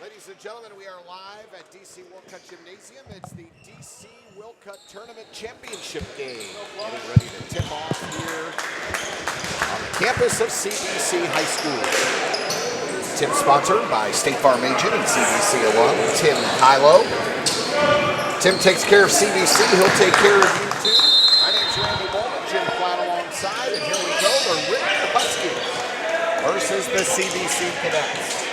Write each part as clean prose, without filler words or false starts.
Ladies and gentlemen, we are live at DC Wilcutt Gymnasium. It's the DC Wilcutt Tournament Championship game. Getting ready to tip off here on the campus of CBC High School. Tip sponsored by State Farm Agent and CBC alum, Tim Kylo. Tim takes care of CBC, he'll take care of you too. My name's Randy Bowman, Jim Platt alongside, and here we go, the Ritenour Huskies versus the CBC Cadets.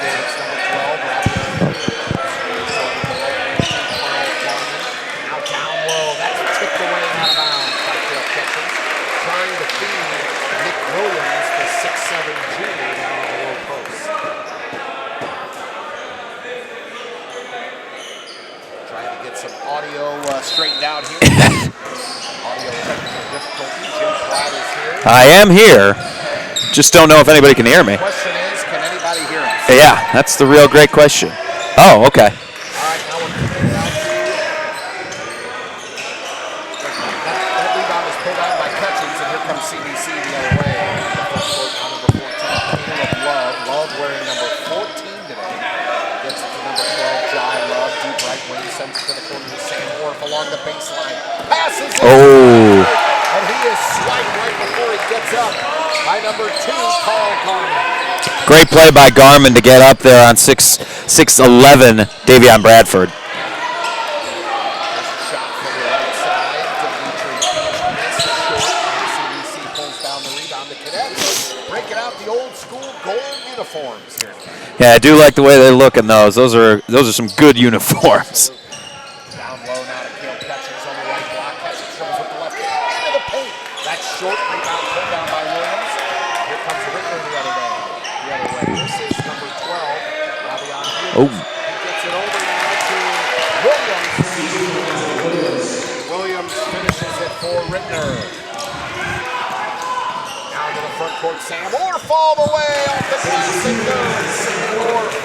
It's number 12, now down low, that's tipped away and out of bounds by Cadet Catchings. Trying to feed Nick Williams, the 6'7" junior, down on the low post. Trying to get some audio straightened out here. Audio technical difficulty. Jim Platt is here. I am here. Just don't know if anybody can hear me. The question is, can anybody hear us? Yeah, that's the real great question. Oh, okay. All right, now we're kicking it out to you. That rebound is pulled out by Catchings, and here comes CBC the other way. Number 14, Caleb Love. Love wearing number 14 today. Gets it to number 12, Jai Love. Deep right wing, sends it to the corner to Sam Orff along the baseline. Passes it. Oh. And he is swiped right before he gets up by number 2, Carl Garman. Great play by Garman to get up there on 6'11", Davion Bradford. There's a shot from the right side. Dimitri missed short. CBC pulls down the rebound. The Cadets breaking out the old school gold uniforms here. Yeah, I do like the way they look in those. Those are some good uniforms. Down low now to Cale Catchings on the right block. Catchings comes with the left hand into the paint. That's short. Rebound pulled down by Williams. Here comes Ritenour the other way. This is number 12, Ravion Hughes. Oh. He gets it over now to Williams. Williams finishes it for Ritenour. Now to the front court, Sam Orff all the way off the glass and goes. Sam Orff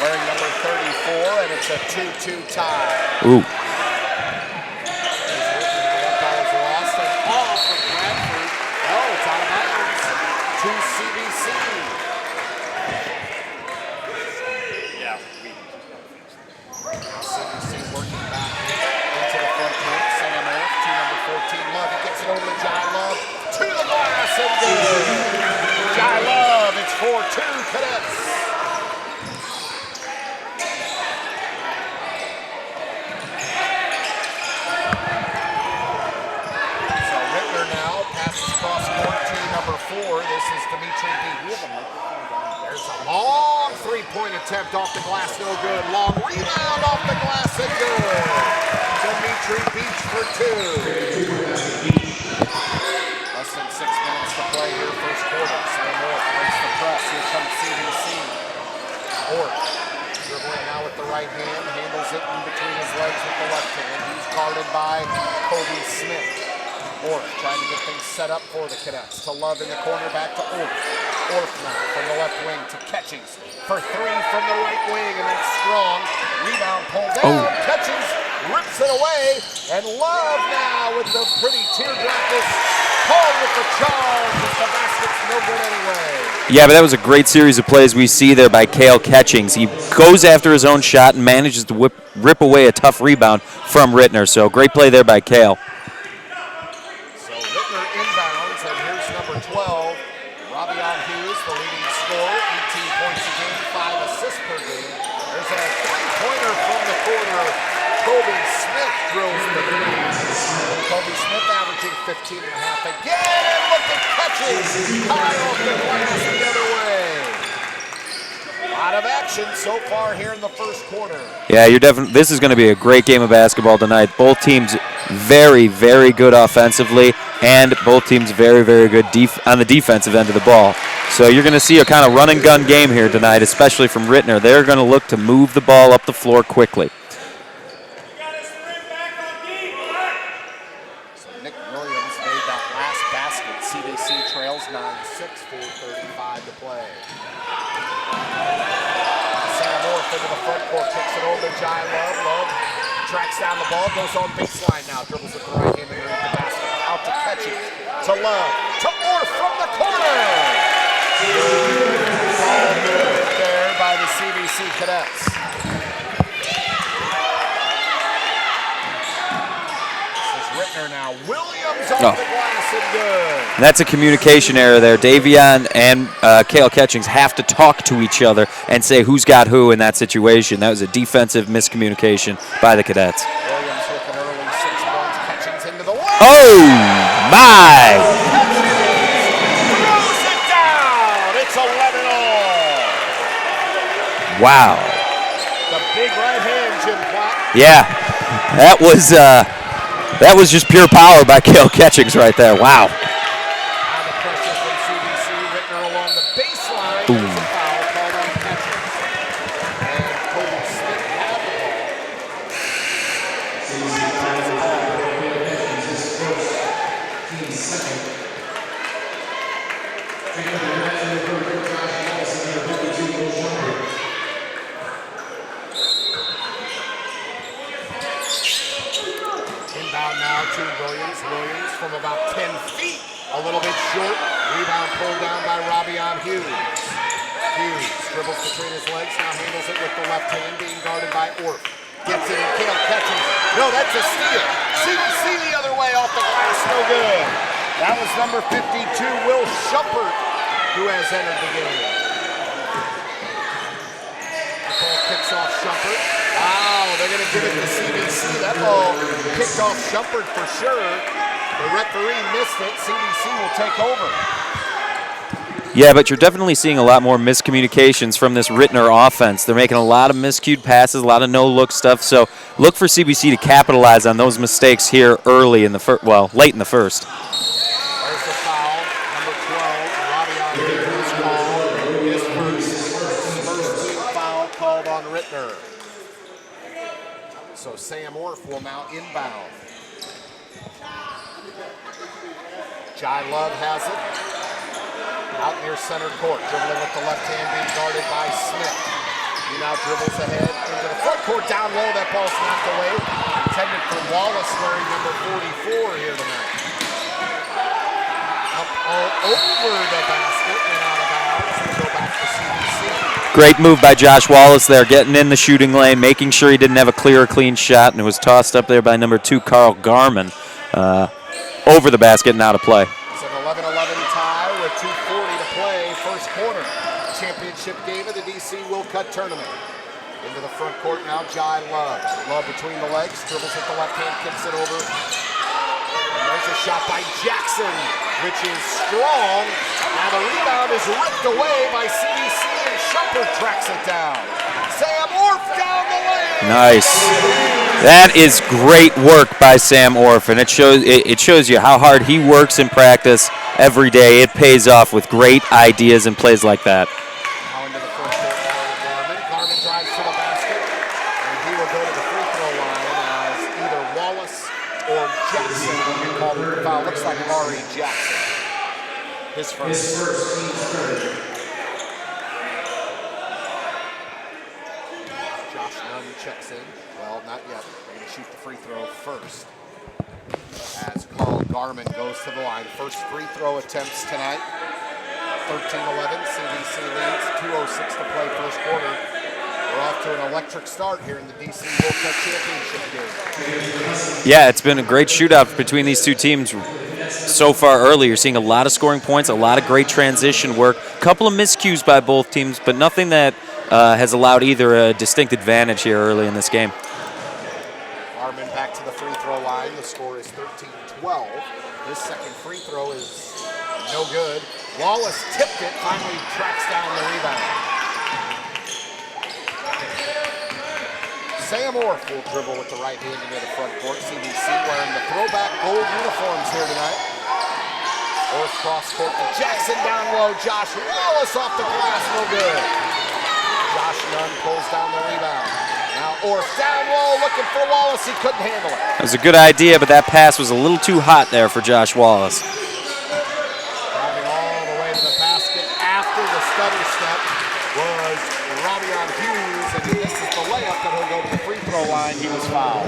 wearing number 34, and it's a 2-2 tie. Ooh. That ball is lost and off of Bradford. Oh, it's out of bounds to CBC. CBC working back into the front court. Sam Orff to number 14, Love. He gets it over to Jai Love. To the glass and good. Jai Love, it's 4-2 Cadets. So Ritenour now passes cross court to number 4. This is Dimitri Beach. There's a long three-point attempt off the glass, no good. Long rebound off the glass and good. Dimitri Beach for 2. Less than 6 minutes to play here, first quarter. Sam Orff breaks the press. Here comes CBC. Orff dribbling now with the right hand, handles it in between his legs with the left hand. He's guarded by Kobe Smith. Orff trying to get things set up for the Cadets. To Love in the corner, back to Orff. Orff now from the left wing to Catchings for 3 from the right wing, and that's strong. Rebound pulled down. Catchings rips it away, and Love now with the pretty teardrop called with the charge. The basket's no good anyway. Yeah, but that was a great series of plays we see there by Cale Catchings. He goes after his own shot and manages to rip away a tough rebound from Ritenour. So great play there by Cale. So Ritenour inbounds, and here's number 12, Ravion Hughes, the leading scorer, 18 points a game, 5 assists per game. There's a three-pointer from the corner. Kobe Smith drills the three. Kobe Smith averaging 15 and a half again, and look at Catchings. High off the glass the other way. A lot of action so far here in the first quarter. Yeah, this is going to be a great game of basketball tonight. Both teams very, very good offensively, and both teams very, very good on the defensive end of the ball. So you're going to see a kind of run and gun game here tonight, especially from Ritenour. They're going to look to move the ball up the floor quickly. So Nick Williams made that last basket. CBC trails 9-6, 4:35 to play. Sam Orff into the court, kicks it over to Jai Love. Love tracks down the ball, goes on baseline now, dribbles with the right hand underneath the basket. Out to Ketching, to Love, to Orff from the corner. All good there by the CBC Cadets. This is Ritenour now. Williams off the glass and good. And that's a communication error there. Davion and Cale Ketchings have to talk to each other and say who's got who in that situation. That was a defensive miscommunication by the Cadets. Williams with an early 6 points. Ketchings into the lane. Oh, my! Throws it down. It's 11-all. Wow. The big right hand, Jim Platt. Yeah, that was just pure power by Cale Ketchings right there. Wow. Now the pressure from CBC. Ritenour along the baseline. There's a foul called on Ketchings. And Kobe Smith had the ball. Inbound now to Williams. Williams from about 10 feet. A little bit short. Rebound pulled down by Robbie-On Hughes. Hughes dribbles between his legs. Now handles it with the left hand, being guarded by Orff. Gets it and Cale Ketchings. No, that's a steal. CBC the other way off the glass. No good. That was number 52, Will Shumpert, who has entered the game. The ball kicks off Shumpert. Wow, they're going to give it to CBC. That ball kicked off Shumpert for sure. The referee missed it. CBC will take over. Yeah, but you're definitely seeing a lot more miscommunications from this Ritenour offense. They're making a lot of miscued passes, a lot of no-look stuff. So look for CBC to capitalize on those mistakes here early in the late in the first. There's the foul, number 12, Robbie-On Hughes called. His first team foul called on Ritenour. So Sam Orff will now inbound. Jai Love has it. Out near center court, dribbling with the left hand, being guarded by Smith. He now dribbles ahead into the front court, down low. That ball's knocked away. Intended for Wallace, wearing number 44 here tonight. Up all over the basket and out of bounds. We'll go back to CBC. Great move by Josh Wallace there, getting in the shooting lane, making sure he didn't have a clear or clean shot, and it was tossed up there by number 2, Carl Garman, over the basket and out of play. It's an 11-11 tie with 2:40 to play, first quarter. Championship game of the DC Will Cut Tournament. Into the front court now, Jai Love. Love between the legs, dribbles with the left hand, kicks it over. And there's a shot by Jackson, which is strong. Now the rebound is ripped away by CBC, and Shumpert tracks it down. Sam Orff down the lane. Nice. That is great work by Sam Orff, and it shows you how hard he works in practice every day. It pays off with great ideas and plays like that. Now into the front court now to Garmin. Garmin drives to the basket, and he will go to the free throw line as either Wallace or Jackson will be called for the foul. Looks like Mari Jackson. His first team's third. Josh Nunn checks in. Well, not yet. They're going to shoot the free throw first. As Carl Garmin goes to the line. First free throw attempts tonight. 13-11. CBC leads. 2:06 to play first quarter. We're off to an electric start here in the DC World Cup Championship game. Yeah, it's been a great shootout between these two teams so far early. You're seeing a lot of scoring points, a lot of great transition work, a couple of miscues by both teams, but nothing that has allowed either a distinct advantage here early in this game. Armin back to the free throw line. The score is 13-12. His second free throw is no good. Wallace tipped it, finally tracks down the rebound. Sam Orff will dribble with the right hand into the front court. CBC wearing the throwback gold uniforms here tonight. Orff cross court to Jackson down low. Josh Wallace off the glass, no good. Josh Nunn pulls down the rebound. Now Orff down low, looking for Wallace. He couldn't handle it. That was a good idea, but that pass was a little too hot there for Josh Wallace. Driving all the way to the basket after the stutter step was Robbie-On Hughes, and Jackson. He misses the layup, but he'll go to the free throw line. He was fouled.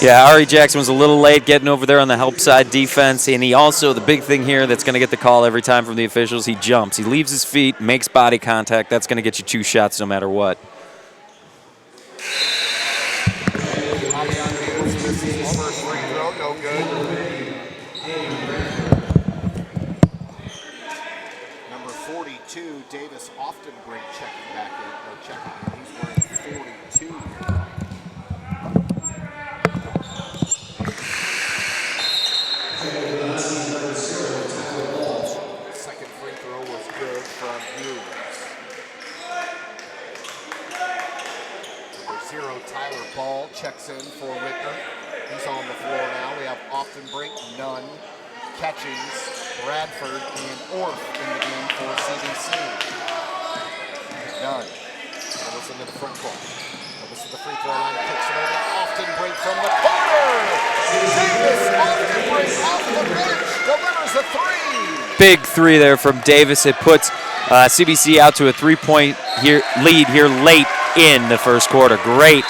Yeah, Ari Jackson was a little late getting over there on the help side defense, and he also, the big thing here that's going to get the call every time from the officials, he jumps. He leaves his feet, makes body contact. That's going to get you 2 shots no matter what. First free throw, no good. Number 42, Davis Oftenbrink checking back in, or checking in. He's wearing 42. Second free throw was good from Hughes. Number 0, Tyler Ball checks in for Ritenour. He's on the floor now. We have Oftenbrink, Nunn, Catchings, Bradford, and Orff in the game for CBC. Nunn. Ellis into the front court. Ellis to the free throw line, kicks it over. Oftenbrink from the corner. Davis Oftenbrink off the bench, delivers a 3. Big 3 there from Davis. It puts CBC out to a 3-point lead here late in the first quarter. Great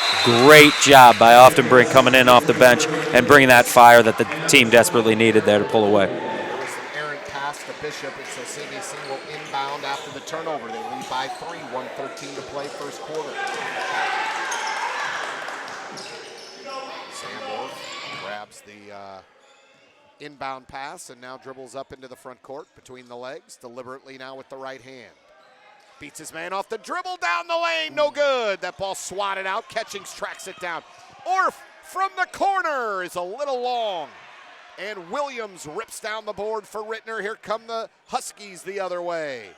job by Oftenbrink coming in off the bench and bringing that fire that the team desperately needed there to pull away. There was an errant pass to Bishop, and so CBC will inbound after the turnover. They lead by 3, 1:13 to play first quarter. Sam Orff grabs the inbound pass and now dribbles up into the front court between the legs, deliberately now with the right hand. Beats his man off the dribble down the lane, no good. That ball swatted out, Catchings tracks it down. Orff from the corner is a little long. And Williams rips down the board for Ritenour. Here come the Huskies the other way.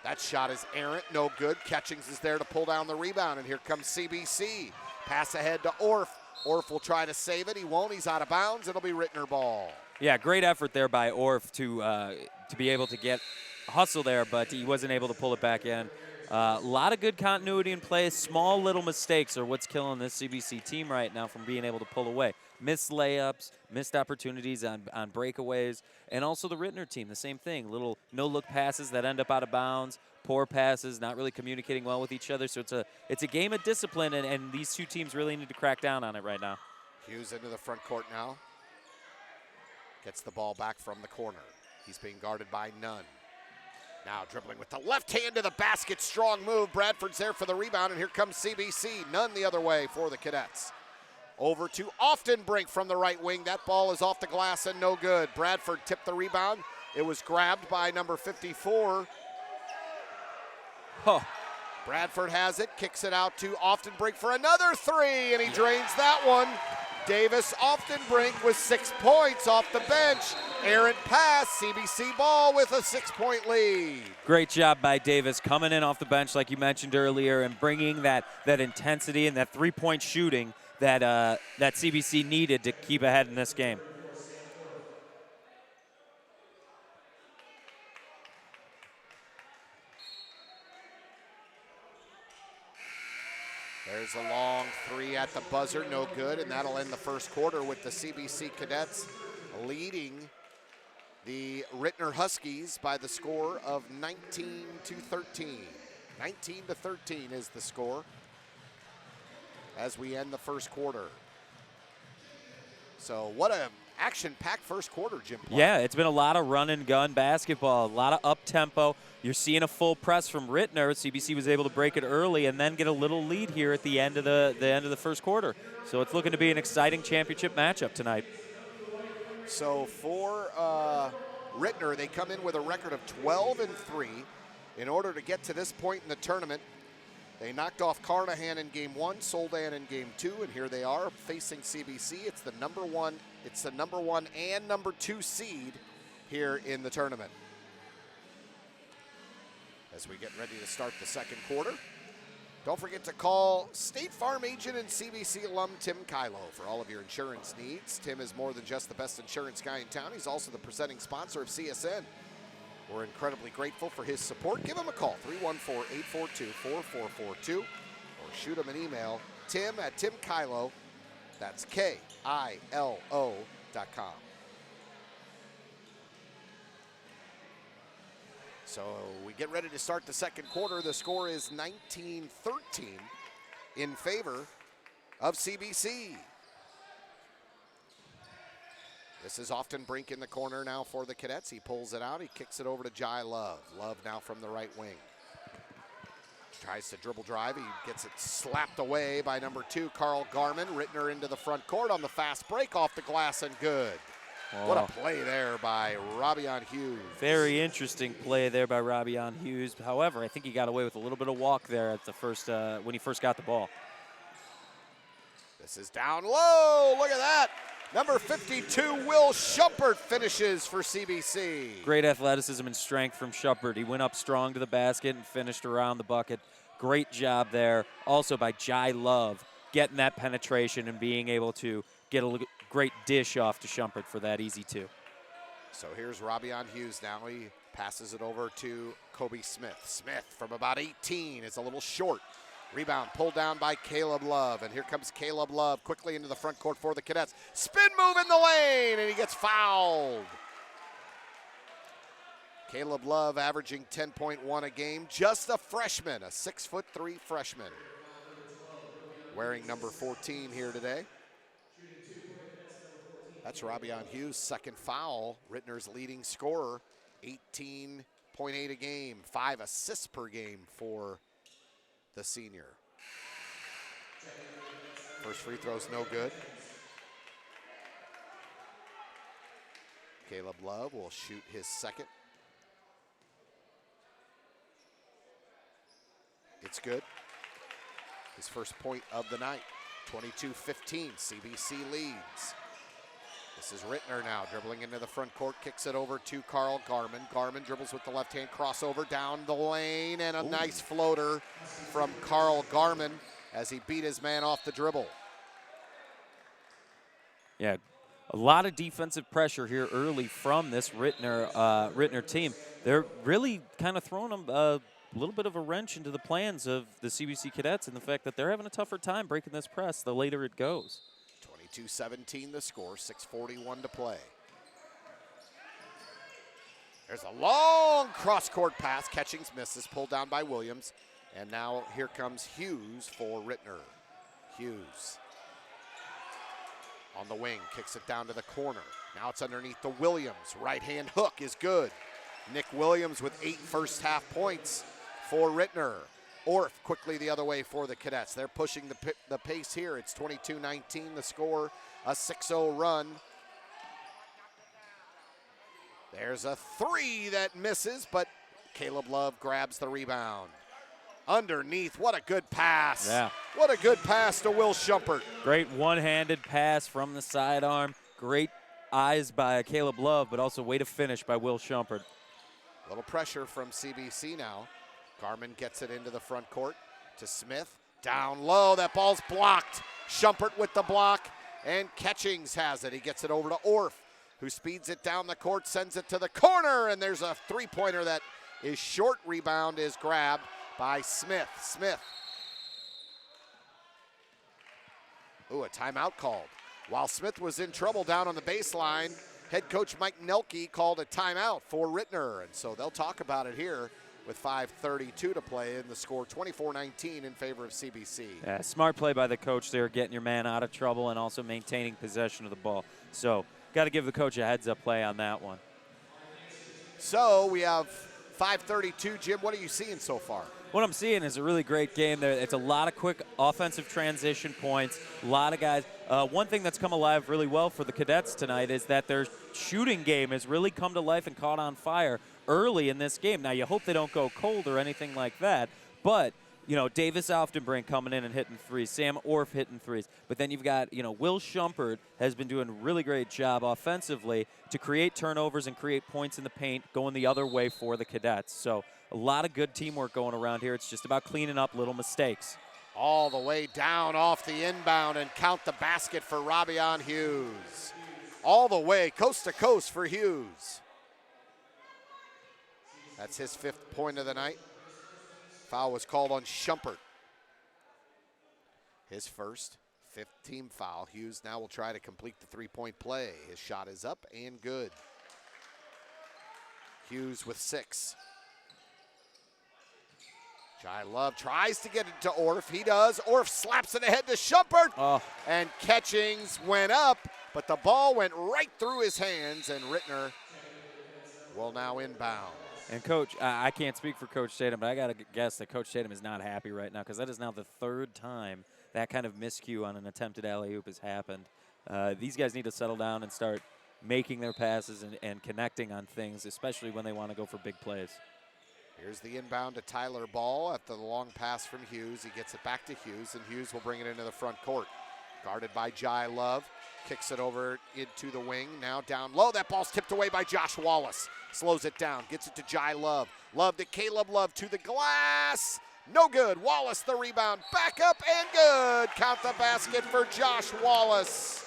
That shot is errant, no good. Catchings is there to pull down the rebound, and here comes CBC. Pass ahead to Orff. Orff will try to save it. He won't. He's out of bounds. It'll be Ritenour ball. Yeah, great effort there by Orff to be able to get hustle there, but he wasn't able to pull it back in. A lot of good continuity in play. Small little mistakes are what's killing this CBC team right now from being able to pull away. Missed layups, missed opportunities on breakaways, and also the Ritenour team, the same thing. Little no-look passes that end up out of bounds, poor passes, not really communicating well with each other. So it's a game of discipline, and these two teams really need to crack down on it right now. Hughes into the front court now. Gets the ball back from the corner. He's being guarded by Nunn. Now dribbling with the left hand to the basket, strong move. Bradford's there for the rebound, and here comes CBC. Nunn the other way for the Cadets. Over to Oftenbrink from the right wing. That ball is off the glass and no good. Bradford tipped the rebound. It was grabbed by number 54. Huh. Bradford has it, kicks it out to Oftenbrink for another 3, and he drains that one. Davis Oftenbrink with 6 points off the bench. Errant pass, CBC ball with a 6-point lead. Great job by Davis coming in off the bench like you mentioned earlier and bringing that intensity and that 3-point shooting that CBC needed to keep ahead in this game. There's a long 3 at the buzzer, no good, and that'll end the first quarter with the CBC Cadets leading the Ritenour Huskies by the score of 19-13. 19-13 is the score as we end the first quarter. So what a action-packed first quarter, Jim. Yeah, it's been a lot of run-and-gun basketball, a lot of up-tempo. You're seeing a full press from Ritenour. CBC was able to break it early and then get a little lead here at the end of the first quarter. So it's looking to be an exciting championship matchup tonight. So for Ritenour, they come in with a record of 12-3. In order to get to this point in the tournament, they knocked off Carnahan in game 1, Soldan in game 2, and here they are facing CBC. It's the number one and number 2 seed here in the tournament. As we get ready to start the second quarter, don't forget to call State Farm agent and CBC alum Tim Kylo for all of your insurance needs. Tim is more than just the best insurance guy in town. He's also the presenting sponsor of CSN. We're incredibly grateful for his support. Give him a call, 314-842-4442, or shoot him an email, tim@timkylo, that's KILO.com. So we get ready to start the second quarter. The score is 19-13 in favor of CBC. This is Often Brink in the corner now for the Cadets. He pulls it out. He kicks it over to Jai Love. Love now from the right wing. Tries to dribble drive. He gets it slapped away by number 2, Carl Garman. Ritenour into the front court on the fast break, off the glass and good. Oh. What a play there by Robbie-On Hughes. Very interesting play there by Robbie-On Hughes. However, I think he got away with a little bit of walk there at the first when he first got the ball. This is down low. Look at that. Number 52, Will Shumpert, finishes for CBC. Great athleticism and strength from Shumpert. He went up strong to the basket and finished around the bucket. Great job there. Also by Jai Love, getting that penetration and being able to get a great dish off to Shumpert for that easy 2. So here's Robbie-On Hughes now. He passes it over to Kobe Smith. Smith from about 18 is a little short. Rebound pulled down by Caleb Love, and here comes Caleb Love quickly into the front court for the Cadets. Spin move in the lane, and he gets fouled. Caleb Love averaging 10.1 a game, just a freshman, a 6'3" freshman. Wearing number 14 here today. That's Robbie-On Hughes' second foul. Ritenour's leading scorer, 18.8 a game, 5 assists per game for the senior. First free throw's no good. Caleb Love will shoot his second. It's good. His first point of the night. 22-15, CBC leads. This is Ritenour now, dribbling into the front court, kicks it over to Carl Garman. Garman dribbles with the left hand, crossover down the lane, and a nice floater from Carl Garman as he beat his man off the dribble. Yeah, a lot of defensive pressure here early from this Ritenour team. They're really kind of throwing them a little bit of a wrench into the plans of the CBC Cadets and the fact that they're having a tougher time breaking this press the later it goes. 22-17 the score, 6:41 to play. There's a long cross-court pass, catching misses, pulled down by Williams. And now here comes Hughes for Ritenour. Hughes on the wing, kicks it down to the corner. Now it's underneath the Williams. Right-hand hook is good. Nick Williams with 8 first half points for Ritenour. Orff quickly the other way for the Cadets. They're pushing the pace here. It's 22-19 the score, a 6-0 run. There's a 3 that misses, but Caleb Love grabs the rebound. Underneath, what a good pass. Yeah. What a good pass to Will Shumpert. Great one-handed pass from the sidearm. Great eyes by Caleb Love, but also way to finish by Will Shumpert. A little pressure from CBC now. Garman gets it into the front court to Smith. Down low, that ball's blocked. Shumpert with the block, and Catchings has it. He gets it over to Orff, who speeds it down the court, sends it to the corner, and there's a 3-pointer that is short. Rebound is grabbed by Smith. Ooh, a timeout called. While Smith was in trouble down on the baseline, head coach Mike Nelke called a timeout for Ritenour, and so they'll talk about it here with 5:32 to play, and the score 24-19 in favor of CBC. Yeah, smart play by the coach there, getting your man out of trouble and also maintaining possession of the ball. So got to give the coach a heads-up play on that one. So we have 5:32. Jim, what are you seeing so far? What I'm seeing is a really great game there. It's a lot of quick offensive transition points, a lot of guys. One thing that's come alive really well for the Cadets tonight is that their shooting game has really come to life and caught on fire early in this game. Now, you hope they don't go cold or anything like that, but, you know, Davis Oftenbrink coming in and hitting threes, Sam Orff hitting threes, but then you've got, you know, Will Shumpert has been doing a really great job offensively to create turnovers and create points in the paint going the other way for the Cadets. So a lot of good teamwork going around here. It's just about cleaning up little mistakes. All the way down off the inbound, and count the basket for Robbie-On Hughes. All the way coast to coast for Hughes. That's his 5th point of the night. Foul was called on Shumpert. His first, 5th team foul. Hughes now will try to complete the 3-point play. His shot is up and good. Hughes with 6. Jai Love tries to get it to Orff. He does. Orff slaps it ahead to Schumpert. Oh. And Catchings went up, but the ball went right through his hands, and Ritenour will now inbound. And Coach, I can't speak for Coach Tatum, but I got to guess that Coach Tatum is not happy right now because that is now the third time that kind of miscue on an attempted alley-oop has happened. These guys need to settle down and start making their passes and connecting on things, especially when they want to go for big plays. Here's the inbound to Tyler Ball after the long pass from Hughes. He gets it back to Hughes, and Hughes will bring it into the front court. Guarded by Jai Love. Kicks it over into the wing. Now down low. That ball's tipped away by Josh Wallace. Slows it down. Gets it to Jai Love. Love to Caleb Love to the glass. No good. Wallace the rebound. Back up and good. Count the basket for Josh Wallace.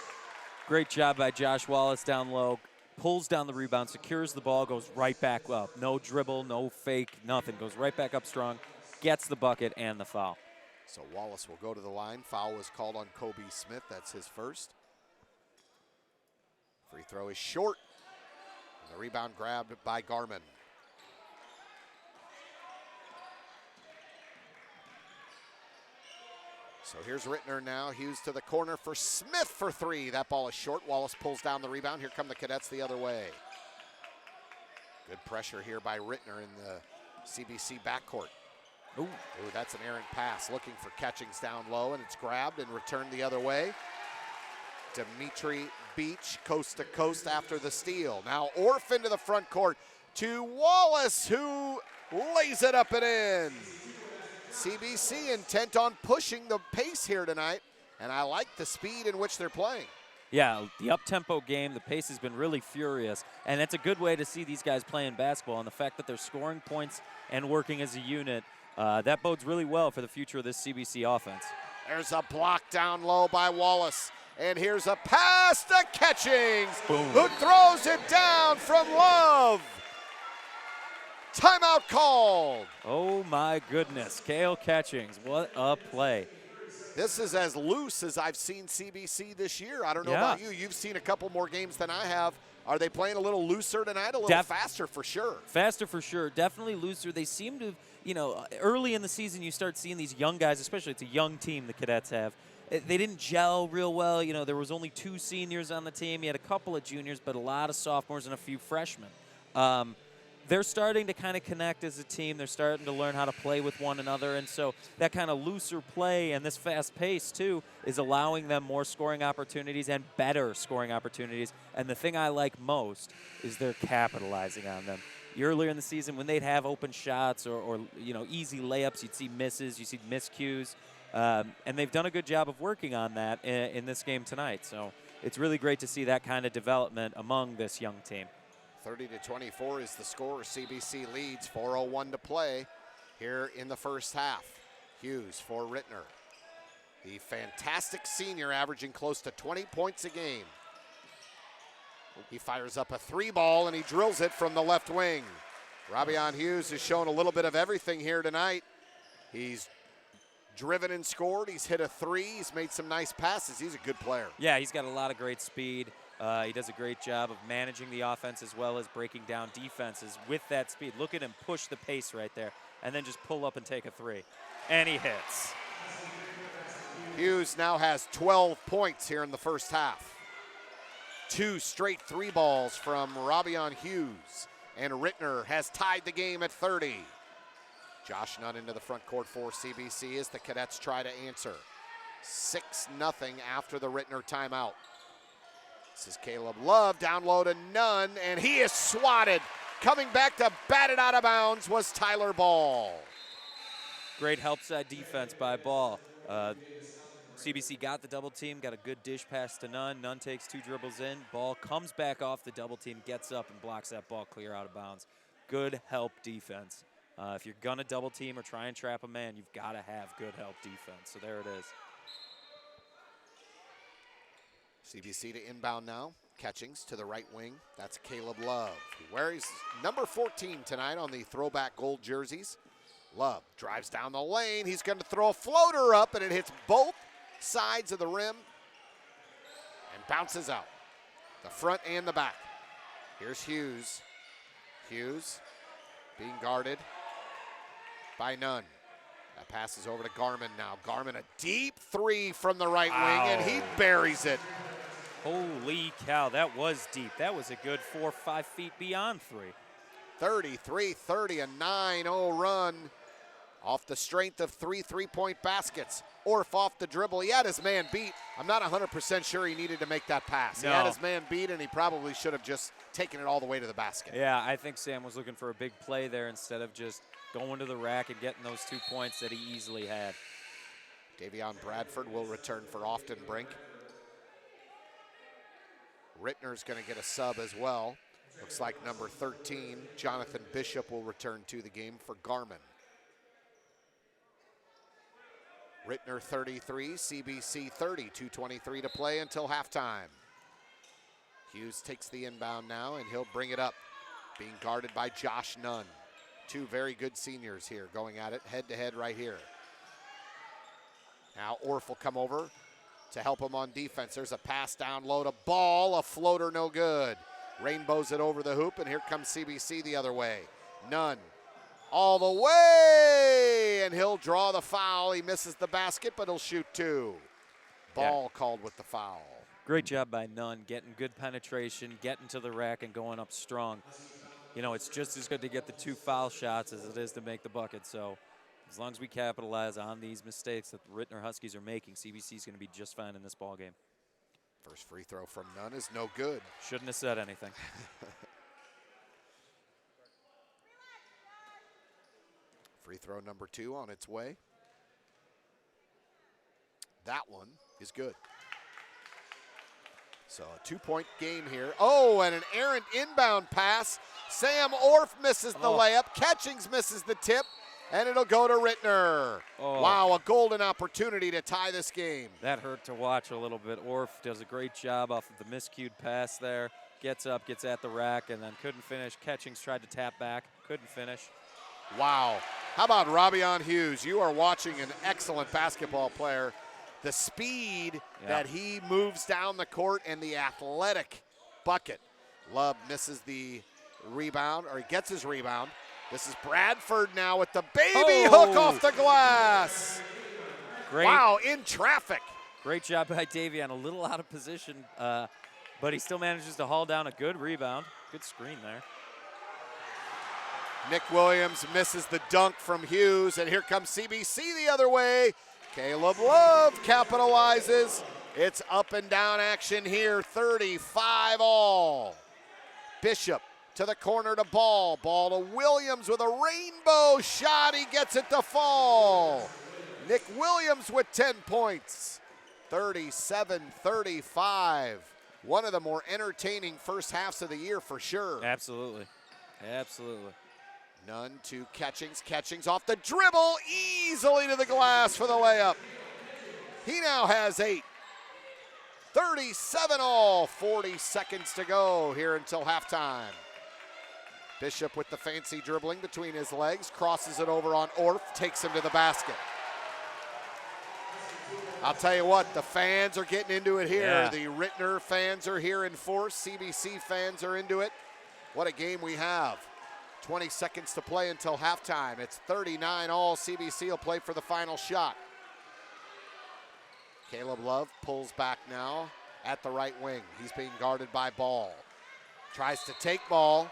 Great job by Josh Wallace down low. Pulls down the rebound, secures the ball, goes right back up. No dribble, no fake, nothing. Goes right back up strong, gets the bucket and the foul. So Wallace will go to the line. Foul was called on Kobe Smith. That's his first. Free throw is short. And the rebound grabbed by Garmin. So here's Ritenour now. Hughes to the corner for Smith for three. That ball is short. Wallace pulls down the rebound. Here come the Cadets the other way. Good pressure here by Ritenour in the CBC backcourt. Ooh, that's an errant pass. Looking for Catchings down low, and it's grabbed and returned the other way. Dimitri Beach coast to coast after the steal. Now Orff into the front court to Wallace, who lays it up and in. CBC intent on pushing the pace here tonight, and I like the speed in which they're playing. Yeah, the up-tempo game, the pace has been really furious, and it's a good way to see these guys playing basketball, and the fact that they're scoring points and working as a unit, that bodes really well for the future of this CBC offense. There's a block down low by Wallace, and here's a pass to Catchings, who throws it down from Love. Timeout called. Oh my goodness, Kale Catchings, what a play. This is as loose as I've seen CBC this year. I don't know about you. You've seen a couple more games than I have. Are they playing a little looser tonight? A little faster for sure. Faster for sure. Definitely looser. They seem to, early in the season you start seeing these young guys, especially it's a young team the Cadets have. They didn't gel real well. There was only 2 seniors on the team. You had a couple of juniors, but a lot of sophomores and a few freshmen. They're starting to kind of connect as a team. They're starting to learn how to play with one another. And so that kind of looser play and this fast pace, too, is allowing them more scoring opportunities and better scoring opportunities. And the thing I like most is they're capitalizing on them. Earlier in the season, when they'd have open shots or easy layups, you'd see misses, you'd see miscues. And they've done a good job of working on that in this game tonight. So it's really great to see that kind of development among this young team. 30-24 is the score. CBC leads, 4:01 to play here in the first half. Hughes for Ritenour. The fantastic senior averaging close to 20 points a game. He fires up a 3-ball and he drills it from the left wing. Rabion Hughes has shown a little bit of everything here tonight. He's driven and scored. He's hit a 3. He's made some nice passes. He's a good player. Yeah, he's got a lot of great speed. He does a great job of managing the offense as well as breaking down defenses with that speed. Look at him push the pace right there and then just pull up and take a 3. And he hits. Hughes now has 12 points here in the first half. 2 straight 3-balls from Rabion Hughes. And Ritenour has tied the game at 30. Josh Nunn into the front court for CBC as the Cadets try to answer. 6-0 after the Ritenour timeout. This is Caleb Love down low to Nunn, and he is swatted. Coming back to bat it out of bounds was Tyler Ball. Great help side defense by Ball. CBC got the double team, got a good dish pass to Nunn. Nunn takes 2 dribbles in. Ball comes back off the double team, gets up and blocks that ball clear out of bounds. Good help defense. If you're going to double team or try and trap a man, you've got to have good help defense. So there it is. CBC to inbound now. Catchings to the right wing. That's Caleb Love. He wears number 14 tonight on the throwback gold jerseys. Love drives down the lane. He's going to throw a floater up, and it hits both sides of the rim and bounces out. The front and the back. Here's Hughes. Hughes being guarded by Nunn. That passes over to Garmin now. Garmin, a deep three from the right wing, and he buries it. Holy cow, that was deep. That was a good 4 or 5 feet beyond 3. 33-30, a 9-0 run off the strength of 3 3-point baskets. Orff off the dribble. He had his man beat. I'm not 100% sure he needed to make that pass. No. He had his man beat, and he probably should have just taken it all the way to the basket. Yeah, I think Sam was looking for a big play there instead of just going to the rack and getting those 2 points that he easily had. Davion Bradford will return for Often Brink. Ritenour's going to get a sub as well. Looks like number 13, Jonathan Bishop, will return to the game for Garmin. Ritenour 33, CBC 30, 2:23 to play until halftime. Hughes takes the inbound now, and he'll bring it up, being guarded by Josh Nunn. 2 very good seniors here going at it head-to-head right here. Now Orff will come over to help him on defense. There's a pass down low to Ball, a floater no good. Rainbows it over the hoop, and here comes CBC the other way. Nunn all the way, and he'll draw the foul. He misses the basket, but he'll shoot 2. Ball called with the foul. Great job by Nunn, getting good penetration, getting to the rack, and going up strong. You know, it's just as good to get the 2 foul shots as it is to make the bucket. So as long as we capitalize on these mistakes that the Ritenour Huskies are making, CBC is going to be just fine in this ball game. First free throw from Nunn is no good. Shouldn't have said anything. Free throw number 2 on its way. That one is good. So a 2-point game here. Oh, and an errant inbound pass. Sam Orff misses the layup. Catchings misses the tip, and it'll go to Ritenour. Wow, a golden opportunity to tie this game. That hurt to watch a little bit. Orff does a great job off of the miscued pass there. Gets up, gets at the rack, and then couldn't finish. Catchings tried to tap back, couldn't finish. Wow. How about Robbie Hughes? You are watching an excellent basketball player. The speed that he moves down the court and the athletic bucket. Love misses the rebound, or he gets his rebound. This is Bradford now with the baby hook off the glass. Great. Wow, in traffic. Great job by Davion. A little out of position, but he still manages to haul down a good rebound. Good screen there. Nick Williams misses the dunk from Hughes, and here comes CBC the other way. Caleb Love capitalizes. It's up and down action here, 35 all. Bishop to the corner to Ball. Ball to Williams with a rainbow shot. He gets it to fall. Nick Williams with 10 points. 37-35. One of the more entertaining first halves of the year for sure. Absolutely. Absolutely. Nunn to Catchings. Catchings off the dribble, easily to the glass for the layup. He now has 8. 37 all, 40 seconds to go here until halftime. Bishop with the fancy dribbling between his legs, crosses it over on Orff, takes him to the basket. I'll tell you what, the fans are getting into it here. Yeah. The Ritenour fans are here in force. CBC fans are into it. What a game we have. 20 seconds to play until halftime. It's 39 all. CBC will play for the final shot. Caleb Love pulls back now at the right wing. He's being guarded by Ball. Tries to take Ball.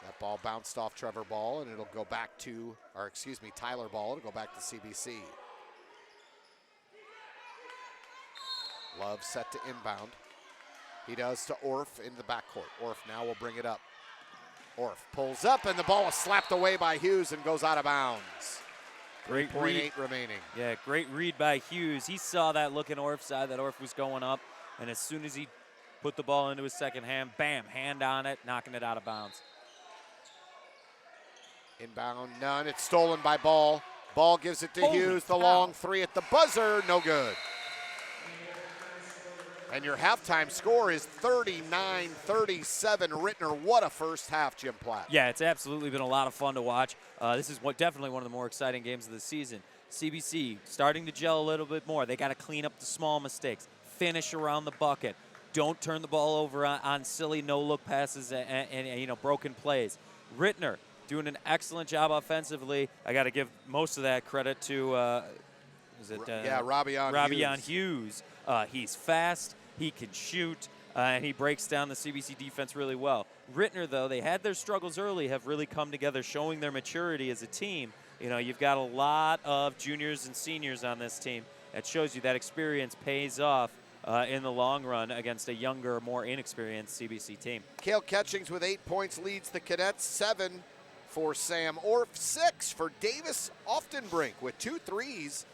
That ball bounced off Trevor Ball, and it'll go back to, or excuse me, Tyler Ball. It'll go back to CBC. Love set to inbound. He does to Orff in the backcourt. Orff now will bring it up. Orff pulls up, and the ball is slapped away by Hughes and goes out of bounds. Great 3.8 remaining. Yeah, great read by Hughes. He saw that look in Orff's side, that Orff was going up, and as soon as he put the ball into his second hand, bam, hand on it, knocking it out of bounds. Inbound, Nunn. It's stolen by Ball. Ball gives it to Hughes. The long 3 at the buzzer, no good. And your halftime score is 39-37 Ritenour. What a first half, Jim Platt. Yeah, it's absolutely been a lot of fun to watch. This is definitely one of the more exciting games of the season. CBC starting to gel a little bit more. They got to clean up the small mistakes, finish around the bucket. Don't turn the ball over on silly no-look passes and broken plays. Ritenour doing an excellent job offensively. I got to give most of that credit to Robbie Hughes. He's fast, he can shoot, and he breaks down the CBC defense really well. Ritenour, though, they had their struggles early, have really come together, showing their maturity as a team. You know, you've got a lot of juniors and seniors on this team. That shows you that experience pays off in the long run against a younger, more inexperienced CBC team. Cale Catchings with 8 points leads the Cadets, 7 for Sam Orff, 6 for Davis Oftenbrink with 2 threes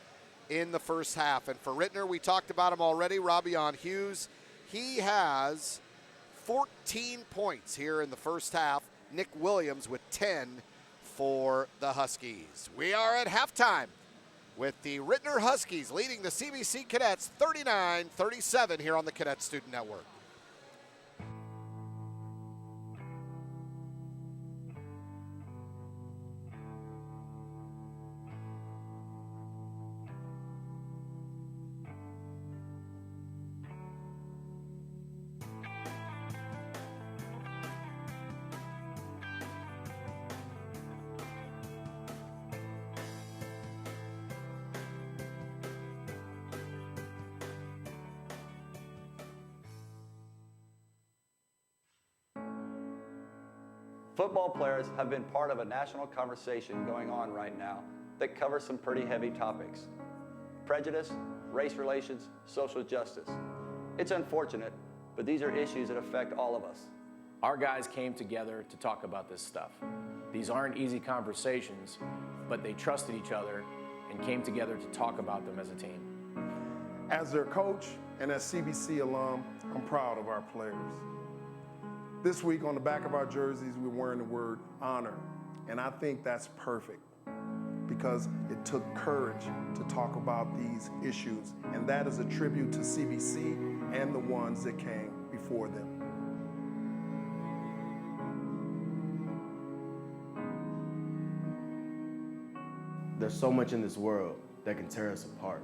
in the first half. And for Ritenour, we talked about him already, Robbie Hughes. He has 14 points here in the first half. Nick Williams with 10 for the Huskies. We are at halftime with the Ritenour Huskies leading the CBC Cadets 39-37 here on the Cadet Student Network. Football players have been part of a national conversation going on right now that covers some pretty heavy topics. Prejudice, race relations, social justice. It's unfortunate, but these are issues that affect all of us. Our guys came together to talk about this stuff. These aren't easy conversations, but they trusted each other and came together to talk about them as a team. As their coach and as CBC alum, I'm proud of our players. This week on the back of our jerseys, we're wearing the word honor, and I think that's perfect because it took courage to talk about these issues, and that is a tribute to CBC and the ones that came before them. There's so much in this world that can tear us apart.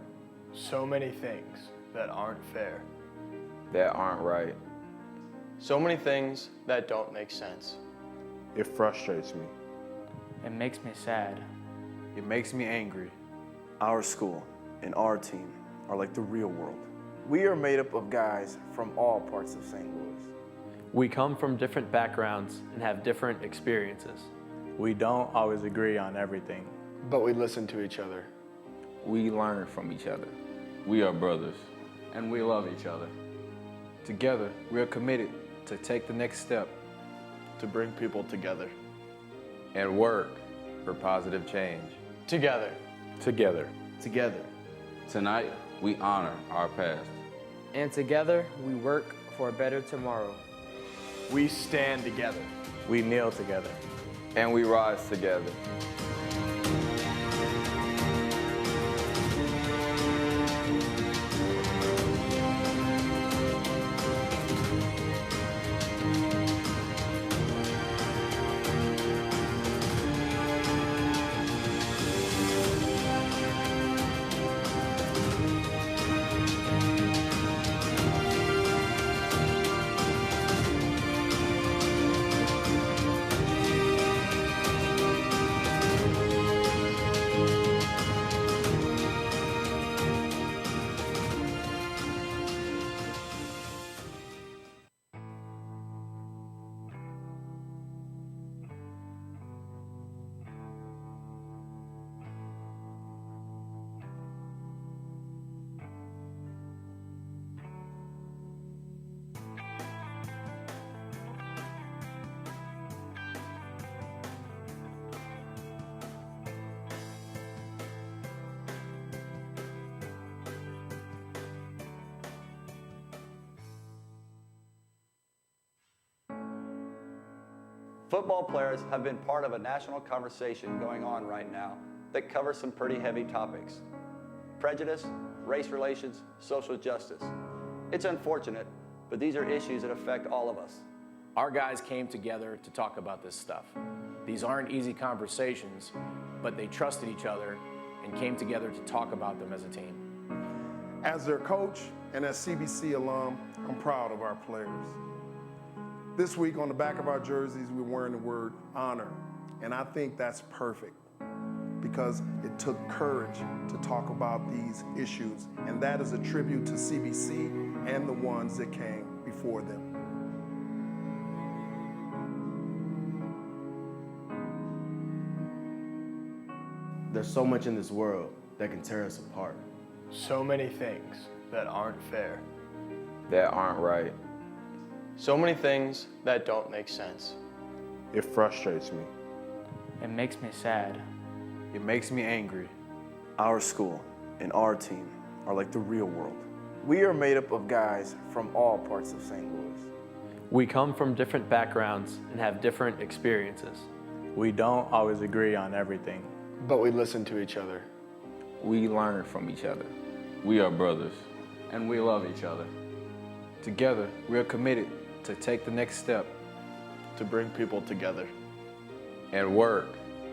So many things that aren't fair. That aren't right. So many things that don't make sense. It frustrates me. It makes me sad. It makes me angry. Our school and our team are like the real world. We are made up of guys from all parts of St. Louis. We come from different backgrounds and have different experiences. We don't always agree on everything, but we listen to each other. We learn from each other. We are brothers. And we love each other. Together, we are committed to take the next step, to bring people together, and work for positive change. Together. Together. Together. Tonight, we honor our past. And together, we work for a better tomorrow. We stand together. We kneel together. And we rise together. Football players have been part of a national conversation going on right now that covers some pretty heavy topics. Prejudice, race relations, social justice. It's unfortunate, but these are issues that affect all of us. Our guys came together to talk about this stuff. These aren't easy conversations, but they trusted each other and came together to talk about them as a team. As their coach and as CBC alum, I'm proud of our players. This week on the back of our jerseys, we're wearing the word honor, And I think that's perfect because it took courage to talk about these issues. And that is a tribute to CBC and the ones that came before them. There's so much in this world that can tear us apart. So many things that aren't fair. That aren't right. So many things that don't make sense. It frustrates me. It makes me sad. It makes me angry. Our school and our team are like the real world. We are made up of guys from all parts of St. Louis. We come from different backgrounds and have different experiences. We don't always agree on everything, but we listen to each other. We learn from each other. We are brothers, and we love each other. Together, we are committed to take the next step To bring people together. And work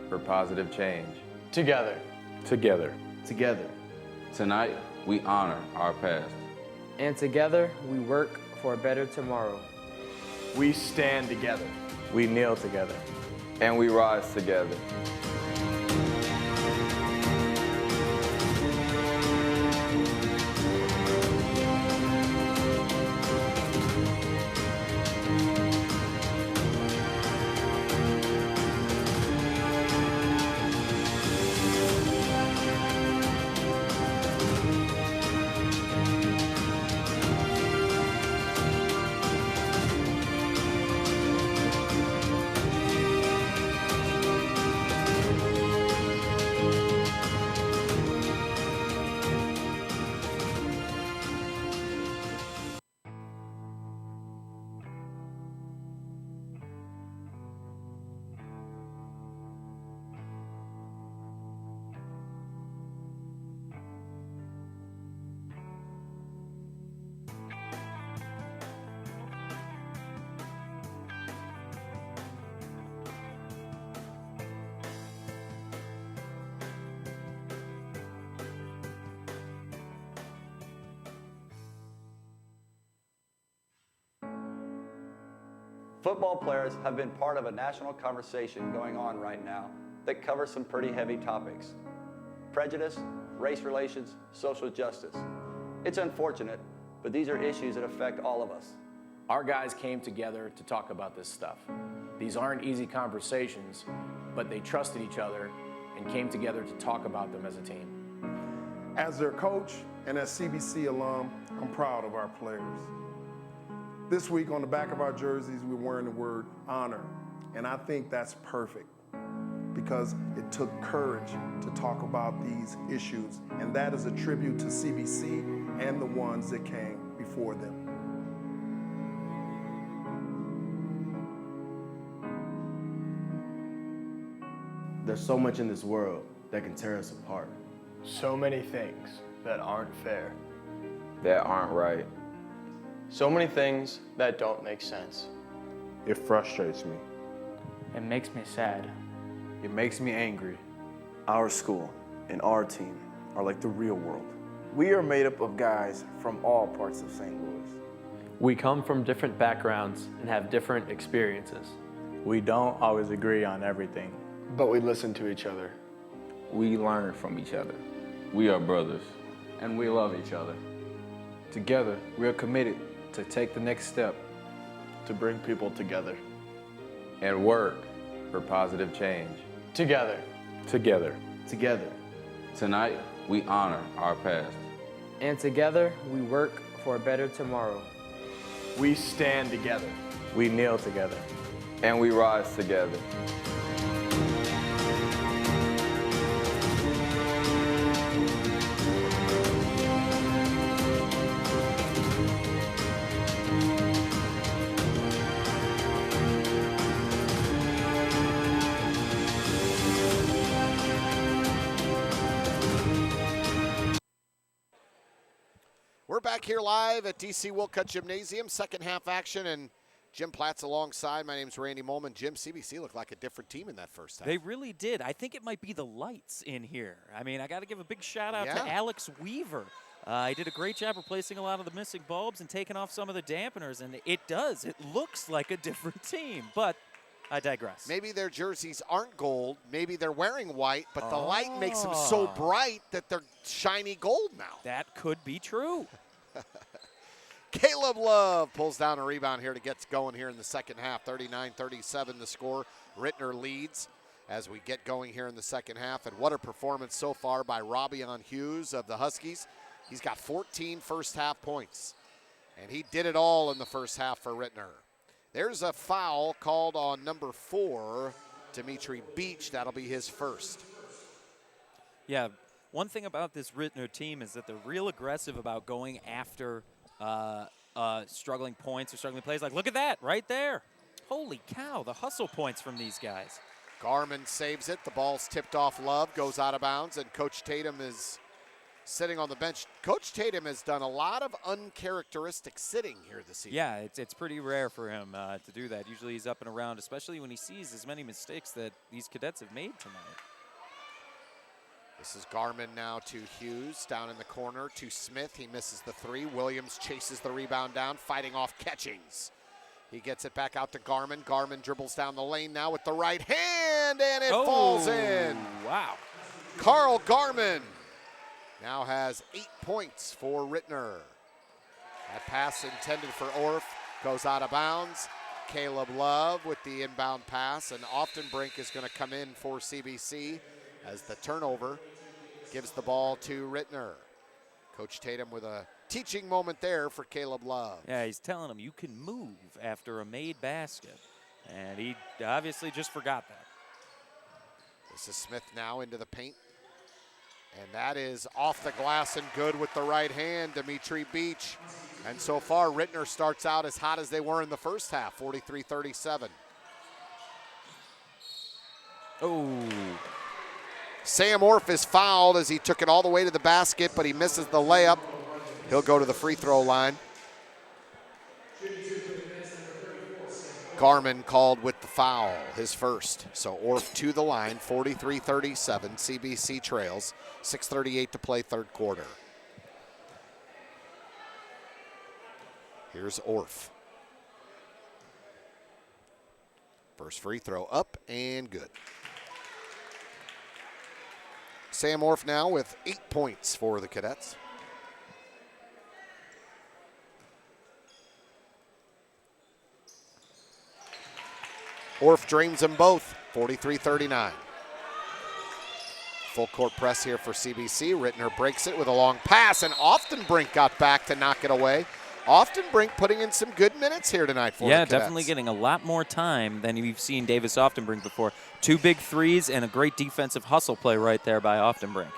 for positive change. Together. together. Together. Tonight, we honor our past. And together, we work for a better tomorrow. We stand together. We kneel together. And we rise together. Football players have been part of a national conversation going on right now that covers some pretty heavy topics. Prejudice, race relations, social justice. It's unfortunate, but these are issues that affect all of us. Our guys came together to talk about this stuff. These aren't easy conversations, but they trusted each other and came together to talk about them as a team. As their coach and as CBC alum, I'm proud of our players. This week on the back of our jerseys, we're wearing the word honor. And I think that's perfect because it took courage to talk about these issues. And that is a tribute to CBC and the ones that came before them. There's so much in this world that can tear us apart. So many things that aren't fair. That aren't right. So many things that don't make sense. It frustrates me. It makes me sad. It makes me angry. Our school and our team are like the real world. We are made up of guys from all parts of St. Louis. We come from different backgrounds and have different experiences. We don't always agree on everything, but we listen to each other. We learn from each other. We are brothers, and we love each other. Together, we are committed to take the next step To bring people together. And work for positive change. Together. together. Together. Tonight, we honor our past. And together, we work for a better tomorrow. We stand together. We kneel together. And we rise together. We're back here live at DC Wilcutt Gymnasium, second half action, and Jim Platt's alongside. My name's Randy Molman. Jim, CBC looked like a different team in that first half. They really did. I think it might be the lights in here. I mean, I got to give a big shout out to Alex Weaver. He did a great job replacing a lot of the missing bulbs and taking off some of the dampeners, and it does. It looks like a different team. But I digress. Maybe their jerseys aren't gold. Maybe they're wearing white, but the light makes them so bright that they're shiny gold now. That could be true. Caleb Love pulls down a rebound here to get going here in the second half. 39-37 the score. Ritenour leads as we get going here in the second half. And what a performance so far by Robbie-On Hughes of the Huskies. He's got 14 first half points. And he did it all in the first half for Ritenour. There's a foul called on number 4, Dimitri Beach. That'll be his first. Yeah, one thing about this Ritenour team is that they're real aggressive about going after struggling points or struggling plays. Like, look at that right there. Holy cow, the hustle points from these guys. Garmin saves it. The ball's tipped off Love, goes out of bounds, and Coach Tatum is sitting on the bench. Coach Tatum has done a lot of uncharacteristic sitting here this season. Yeah, it's pretty rare for him to do that. Usually he's up and around, especially when he sees as many mistakes that these cadets have made tonight. This is Garmin now to Hughes, down in the corner to Smith. He misses the 3. Williams chases the rebound down, fighting off Catchings. He gets it back out to Garmin. Garmin dribbles down the lane now with the right hand, and it falls in. Wow. Carl Garmin now has 8 points for Ritenour. That pass intended for Orff goes out of bounds. Caleb Love with the inbound pass, and Oftenbrink is going to come in for CBC as the turnover gives the ball to Ritenour. Coach Tatum with a teaching moment there for Caleb Love. Yeah, he's telling him you can move after a made basket, and he obviously just forgot that. This is Smith now into the paint. And that is off the glass and good with the right hand, Dimitri Beach. And so far, Ritenour starts out as hot as they were in the first half, 43-37. Oh. Sam Orff is fouled as he took it all the way to the basket, but he misses the layup. He'll go to the free throw line. Garmin called with the foul, his first. So Orff to the line, 43-37. CBC trails, 6:38 to play, third quarter. Here's Orff. First free throw up and good. Sam Orff now with 8 points for the Cadets. Orff drains them both, 43-39. Full court press here for CBC. Ritenour breaks it with a long pass, and Oftenbrink got back to knock it away. Oftenbrink putting in some good minutes here tonight for the Cadets. Yeah, definitely getting a lot more time than we've seen Davis Oftenbrink before. 2 big threes and a great defensive hustle play right there by Oftenbrink.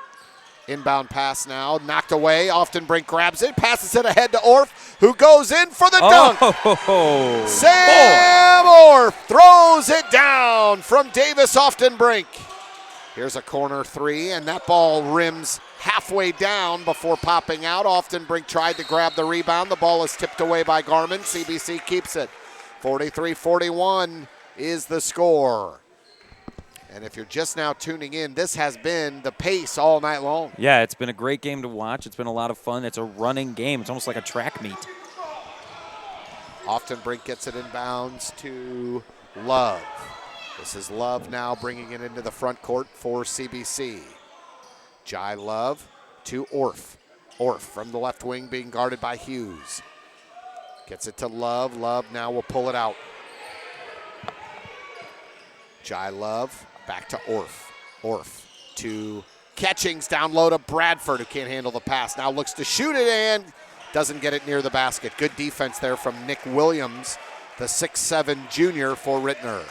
Inbound pass now, knocked away. Oftenbrink grabs it, passes it ahead to Orff, who goes in for the dunk. Oh, Sam Orff throws it down from Davis Oftenbrink. Here's a corner 3, and that ball rims halfway down before popping out. Oftenbrink tried to grab the rebound. The ball is tipped away by Garmin. CBC keeps it. 43-41 is the score. And if you're just now tuning in, this has been the pace all night long. Yeah, it's been a great game to watch. It's been a lot of fun. It's a running game. It's almost like a track meet. Oftenbrink gets it inbounds to Love. This is Love now bringing it into the front court for CBC. Jai Love to Orff. Orff from the left wing being guarded by Hughes. Gets it to Love. Love now will pull it out. Jai Love back to Orff. Orff to Catchings down low to Bradford, who can't handle the pass. Now looks to shoot it and doesn't get it near the basket. Good defense there from Nick Williams, the 6'7 junior for Ritenour.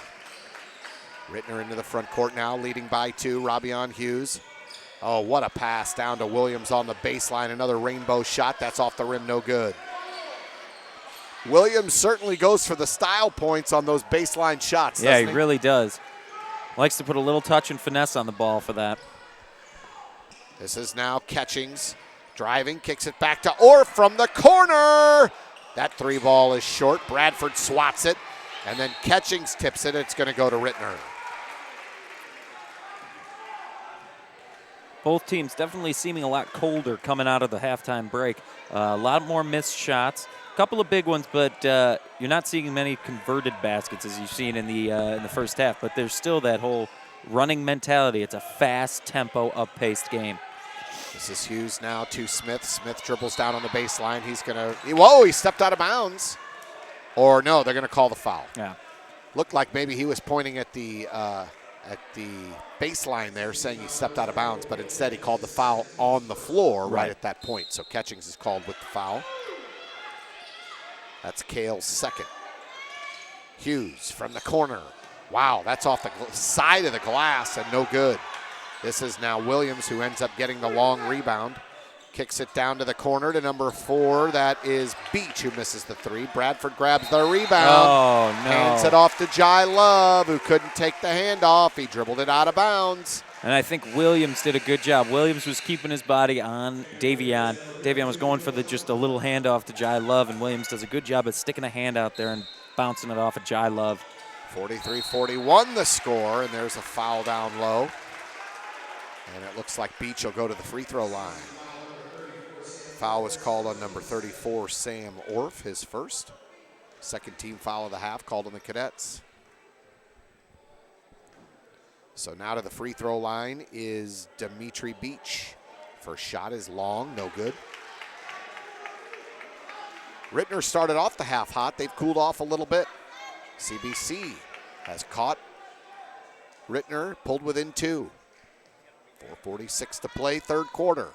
Ritenour into the front court now, leading by 2. Robbie-On Hughes. Oh, what a pass down to Williams on the baseline. Another rainbow shot. That's off the rim, no good. Williams certainly goes for the style points on those baseline shots. Yeah, he really does. Likes to put a little touch and finesse on the ball for that. This is now Catchings driving, kicks it back to Orff from the corner. That 3 ball is short. Bradford swats it, and then Catchings tips it. It's going to go to Ritenour. Both teams definitely seeming a lot colder coming out of the halftime break. A lot more missed shots. couple of big ones, but you're not seeing many converted baskets as you've seen in the first half. But there's still that whole running mentality. It's a fast tempo, up-paced game. This is Hughes now to Smith. Smith dribbles down on the baseline. He's going to, whoa, he stepped out of bounds. Or no, they're going to call the foul. Yeah. Looked like maybe he was pointing at the baseline there, saying he stepped out of bounds, but instead he called the foul on the floor right at that point. So Catchings is called with the foul. That's Cale's second. Hughes from the corner. Wow, that's off the side of the glass and no good. This is now Williams who ends up getting the long rebound. Kicks it down to the corner to number 4. That is Beach who misses the 3. Bradford grabs the rebound. Oh, no. Hands it off to Jai Love, who couldn't take the handoff. He dribbled it out of bounds. And I think Williams did a good job. Williams was keeping his body on Davion. Davion was going for just a little handoff to Jai Love, and Williams does a good job of sticking a hand out there and bouncing it off of Jai Love. 43-41 the score, and there's a foul down low. And it looks like Beach will go to the free throw line. Foul was called on number 34, Sam Orff, his first. Second team foul of the half called on the Cadets. So now to the free throw line is Dimitri Beach. First shot is long, no good. Ritenour started off the half hot. They've cooled off a little bit. CBC has caught Ritenour, pulled within 2. 4:46 to play, third quarter.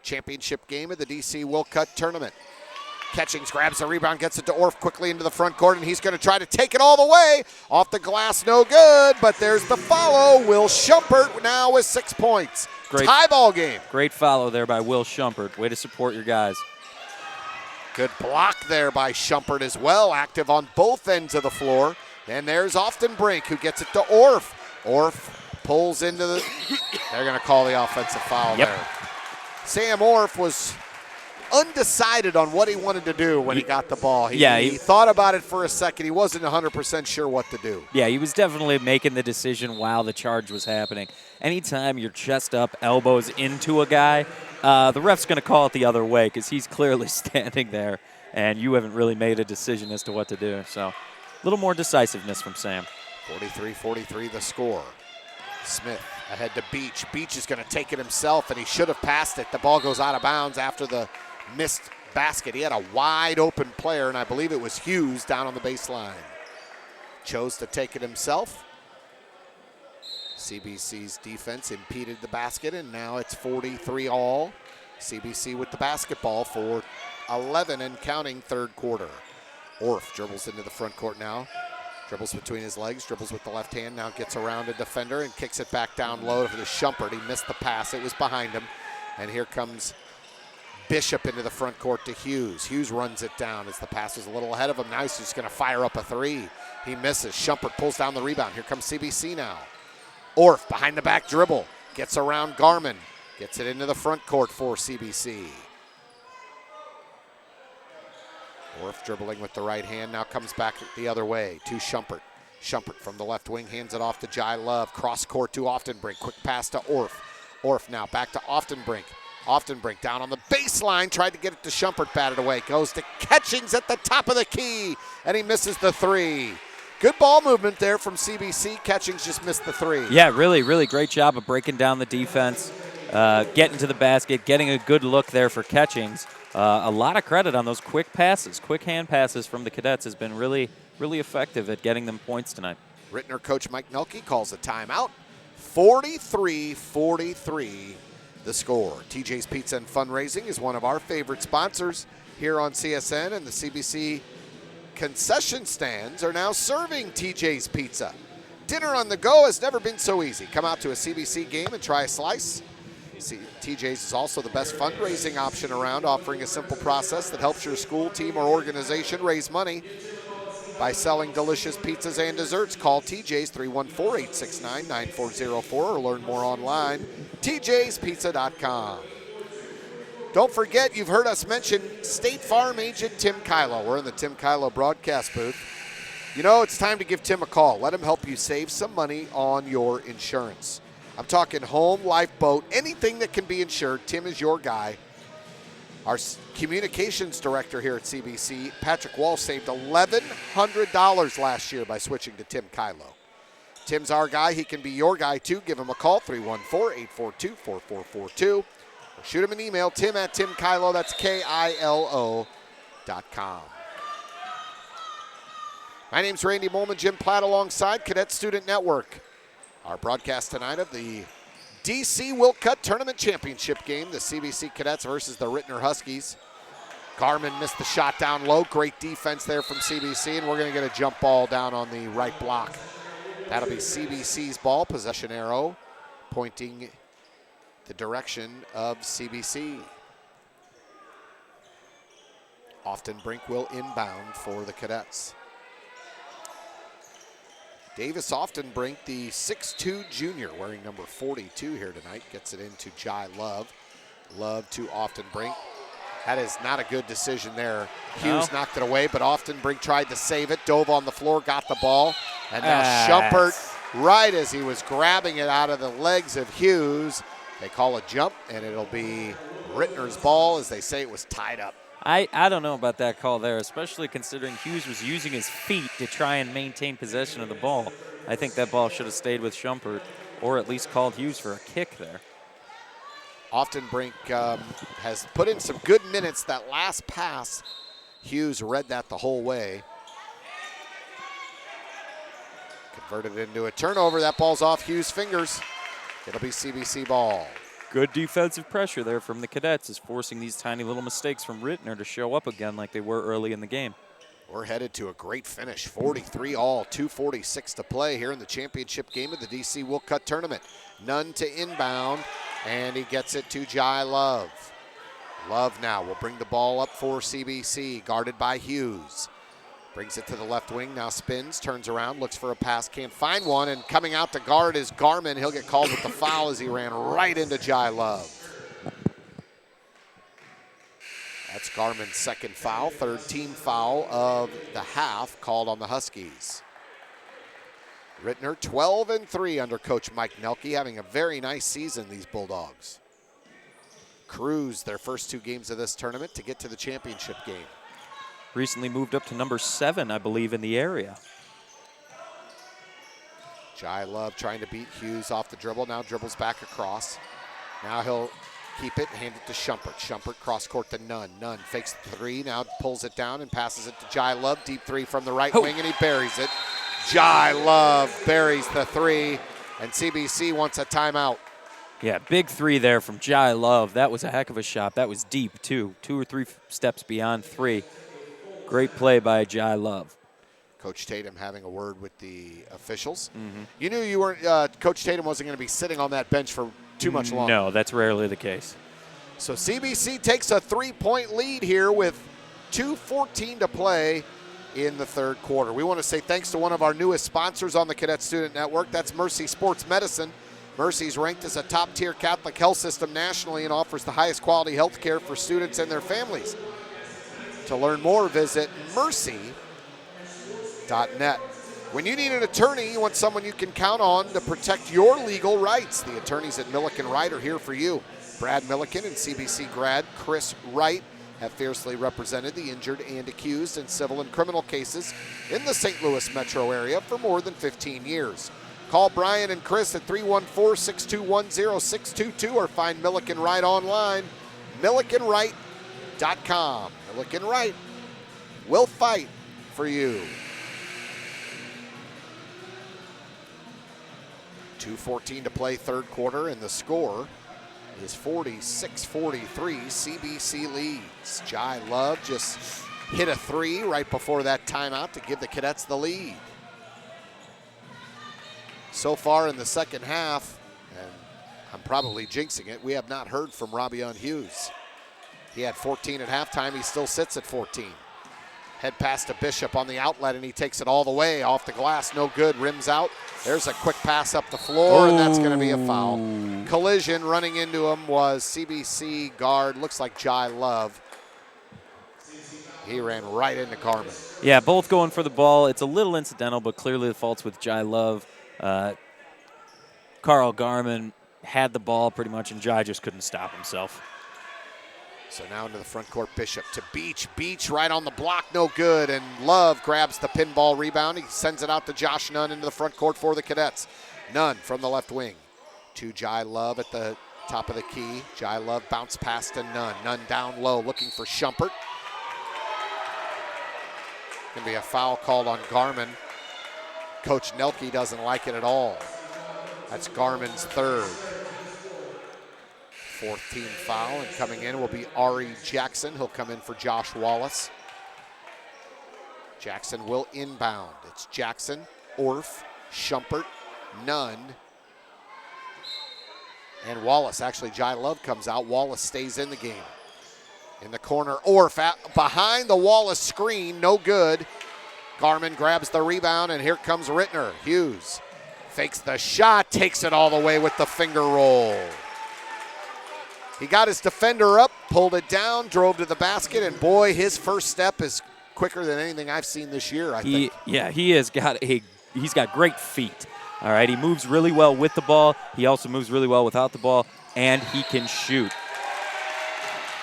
Championship game of the DC Wilcutt tournament. Catchings grabs the rebound, gets it to Orff quickly into the front court, and he's going to try to take it all the way. Off the glass, no good, but there's the follow. Will Schumpert now with 6 points. Tie ball game. Great follow there by Will Schumpert. Way to support your guys. Good block there by Schumpert as well, active on both ends of the floor. And there's Often Brink who gets it to Orff. Orff pulls into the, they're going to call the offensive foul there. Sam Orff was undecided on what he wanted to do when he got the ball. He thought about it for a second. He wasn't 100% sure what to do. Yeah, he was definitely making the decision while the charge was happening. Anytime you're chest up, elbows into a guy, the ref's going to call it the other way because he's clearly standing there, and you haven't really made a decision as to what to do. So a little more decisiveness from Sam. 43-43 the score. Smith ahead to Beach. Beach is going to take it himself, and he should have passed it. The ball goes out of bounds after the missed basket. He had a wide open player, and I believe it was Hughes down on the baseline. Chose to take it himself. CBC's defense impeded the basket, and now it's 43 all. CBC with the basketball for 11 and counting third quarter. Orff dribbles into the front court now. Dribbles between his legs, dribbles with the left hand, now gets around a defender and kicks it back down low to Schumpert. He missed the pass, it was behind him. And here comes Bishop into the front court to Hughes. Hughes runs it down as the pass is a little ahead of him. Now he's just going to fire up a 3. He misses. Schumpert pulls down the rebound. Here comes CBC now. Orff behind the back dribble. Gets around Garmin. Gets it into the front court for CBC. Orff dribbling with the right hand. Now comes back the other way to Schumpert. Schumpert from the left wing hands it off to Jai Love. Cross court to Oftenbrink. Quick pass to Orff. Orff now back to Oftenbrink. Oftenbrink down on the baseline, tried to get it to Schumpert, batted away. Goes to Catchings at the top of the key, and he misses the 3. Good ball movement there from CBC. Catchings just missed the 3. Yeah, really, really great job of breaking down the defense, getting to the basket, getting a good look there for Catchings. A lot of credit on those quick passes. Quick hand passes from the Cadets has been really, really effective at getting them points tonight. Ritenour coach Mike Nelke calls a timeout. 43-43 the score. TJ's Pizza and Fundraising is one of our favorite sponsors here on CSN, and the CBC concession stands are now serving TJ's Pizza. Dinner on the go has never been so easy. Come out to a CBC game and try a slice. TJ's is also the best fundraising option around, offering a simple process that helps your school, team, or organization raise money by selling delicious pizzas and desserts. Call TJ's 314-869-9404 or learn more online, tjspizza.com. Don't forget, you've heard us mention State Farm agent Tim Kylo. We're in the Tim Kylo broadcast booth. You know, it's time to give Tim a call. Let him help you save some money on your insurance. I'm talking home, life, boat, anything that can be insured. Tim is your guy. Our communications director here at CBC, Patrick Wall, saved $1,100 last year by switching to Tim Kylo. Tim's our guy. He can be your guy, too. Give him a call, 314-842-4442. Or shoot him an email, tim@timkylo, that's KILO.com. My name's Randy Molman, Jim Platt alongside Cadet Student Network. Our broadcast tonight of the DC Wilcutt Tournament Championship game, the CBC Cadets versus the Ritenour Huskies. Garmin missed the shot down low. Great defense there from CBC, and we're going to get a jump ball down on the right block. That'll be CBC's ball, possession arrow, pointing the direction of CBC. Often Brink will inbound for the Cadets. Davis Oftenbrink, the 6'2 junior, wearing number 42 here tonight, gets it into Jai Love. Love to Oftenbrink. That is not a good decision there. Hughes knocked it away, but Oftenbrink tried to save it, dove on the floor, got the ball. And now Schumpert, right as he was grabbing it out of the legs of Hughes, they call a jump, and it'll be Ritenour's ball. As they say, it was tied up. I don't know about that call there, especially considering Hughes was using his feet to try and maintain possession of the ball. I think that ball should have stayed with Schumpert, or at least called Hughes for a kick there. Oftenbrink has put in some good minutes. That last pass, Hughes read that the whole way. Converted into a turnover. That ball's off Hughes' fingers. It'll be CBC ball. Good defensive pressure there from the Cadets is forcing these tiny little mistakes from Ritenour to show up again like they were early in the game. We're headed to a great finish, 43 all, 2:46 to play here in the championship game of the DC Wilcutt Tournament. None to inbound, and he gets it to Jai Love. Love now will bring the ball up for CBC, guarded by Hughes. Brings it to the left wing, now spins, turns around, looks for a pass, can't find one, and coming out to guard is Garmin. He'll get called with the foul as he ran right into Jai Love. That's Garmin's second foul, third team foul of the half called on the Huskies. Ritenour 12-3 under Coach Mike Nelke, having a very nice season, these Bulldogs. Cruise their first two games of this tournament to get to the championship game. Recently moved up to number 7, I believe, in the area. Jai Love trying to beat Hughes off the dribble, now dribbles back across. Now he'll keep it, hand it to Schumpert. Schumpert cross court to Nunn. Nunn fakes the three, now pulls it down and passes it to Jai Love. Deep three from the right wing, and he buries it. Jai Love buries the three, and CBC wants a timeout. Yeah, big three there from Jai Love. That was a heck of a shot. That was deep, too. 2 or 3 steps beyond three. Great play by Jai Love. Coach Tatum having a word with the officials. You knew you weren't. Coach Tatum wasn't going to be sitting on that bench for too much longer. No, that's rarely the case. So CBC takes a 3-point lead here with 2:14 to play in the third quarter. We want to say thanks to one of our newest sponsors on the Cadet Student Network. That's Mercy Sports Medicine. Mercy's ranked as a top-tier Catholic health system nationally and offers the highest quality health care for students and their families. To learn more, visit mercy.net. When you need an attorney, you want someone you can count on to protect your legal rights. The attorneys at Milliken Wright are here for you. Brad Milliken and CBC grad Chris Wright have fiercely represented the injured and accused in civil and criminal cases in the St. Louis metro area for more than 15 years. Call Brian and Chris at 314-621-0622 or find Milliken Wright online, millikenwright.com. Milliken Wright will fight for you. 2:14 to play third quarter, and the score is 46-43. CBC leads. Jai Love just hit a three right before that timeout to give the Cadets the lead. So far in the second half, and I'm probably jinxing it, we have not heard from Robbie Hughes. He had 14 at halftime. He still sits at 14. Head pass to Bishop on the outlet, and he takes it all the way off the glass. No good. Rims out. There's a quick pass up the floor, and that's going to be a foul. Collision running into him was CBC guard. Looks like Jai Love. He ran right into Garmin. Yeah, both going for the ball. It's a little incidental, but clearly the fault's with Jai Love. Carl Garmin had the ball pretty much, and Jai just couldn't stop himself. So now into the front court, Bishop to Beach. Beach right on the block, no good. And Love grabs the pinball rebound. He sends it out to Josh Nunn into the front court for the Cadets. Nunn from the left wing to Jai Love at the top of the key. Jai Love bounce pass to Nunn. Nunn down low looking for Schumpert. Going to be a foul called on Garmin. Coach Nelke doesn't like it at all. That's Garmin's third. Fourth team foul, and coming in will be Ari Jackson. He'll come in for Josh Wallace. Jackson will inbound. It's Jackson, Orff, Schumpert, Nunn, and Wallace. Actually, Jai Love comes out. Wallace stays in the game. In the corner, Orff behind the Wallace screen, no good. Garmin grabs the rebound, and here comes Ritenour. Hughes fakes the shot, takes it all the way with the finger roll. He got his defender up, pulled it down, drove to the basket, and boy, his first step is quicker than anything I've seen this year, I think. Yeah, he's got great feet. All right, he moves really well with the ball. He also moves really well without the ball, and he can shoot.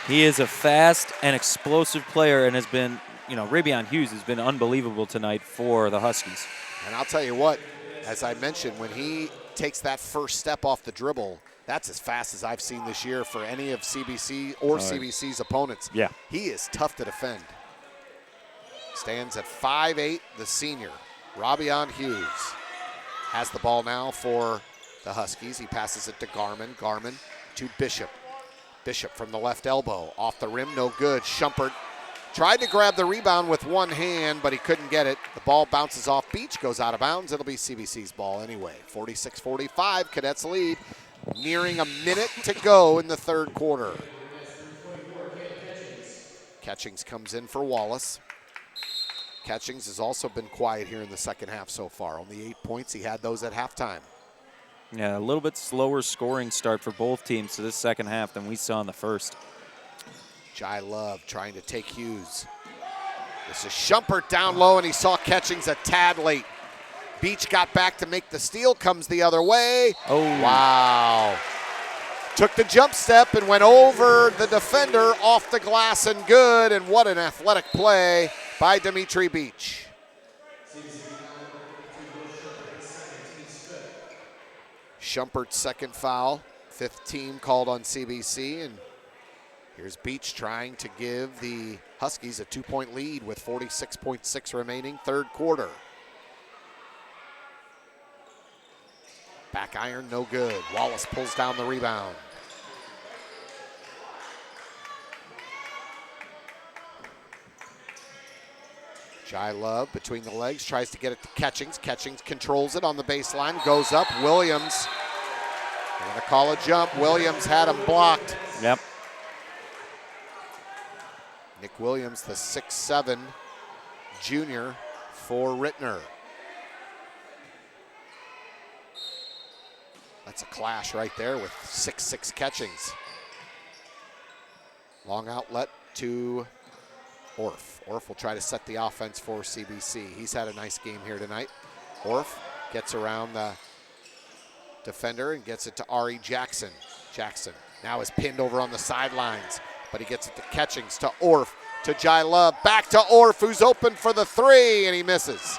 He is a fast and explosive player and has been, Rabion Hughes has been unbelievable tonight for the Huskies. And I'll tell you what, as I mentioned, when he takes that first step off the dribble, that's as fast as I've seen this year for any of CBC or CBC's opponents. Yeah. He is tough to defend. Stands at 5'8", the senior. Rabion Hughes has the ball now for the Huskies. He passes it to Garmin. Garmin to Bishop. Bishop from the left elbow. Off the rim, no good. Schumpert tried to grab the rebound with one hand, but he couldn't get it. The ball bounces off Beach, goes out of bounds. It'll be CBC's ball anyway. 46-45, Cadets lead. Nearing a minute to go in the third quarter. Catchings comes in for Wallace. Catchings has also been quiet here in the second half so far. Only 8 points. He had those at halftime. Yeah, a little bit slower scoring start for both teams to this second half than we saw in the first. Jai Love trying to take Hughes. This is Schumpert down low, and he saw Catchings a tad late. Beach got back to make the steal, comes the other way. Oh. Wow. Took the jump step and went over the defender, off the glass and good, and what an athletic play by Dimitri Beach. Schumpert's second foul, fifth team called on CBC, and here's Beach trying to give the Huskies a 2-point lead with 46.6 remaining, third quarter. Back iron, no good. Wallace pulls down the rebound. Jai Love between the legs, tries to get it to Catchings. Catchings controls it on the baseline, goes up. Williams, they're gonna call a jump. Williams had him blocked. Yep. Nick Williams, the 6'7" junior for Ritenour. That's a clash right there with 6'6" Catchings. Long outlet to Orff. Orff will try to set the offense for CBC. He's had a nice game here tonight. Orff gets around the defender and gets it to Ari Jackson. Jackson now is pinned over on the sidelines, but he gets it to Catchings, to Orff, to Jai Love, back to Orff, who's open for the three, and he misses.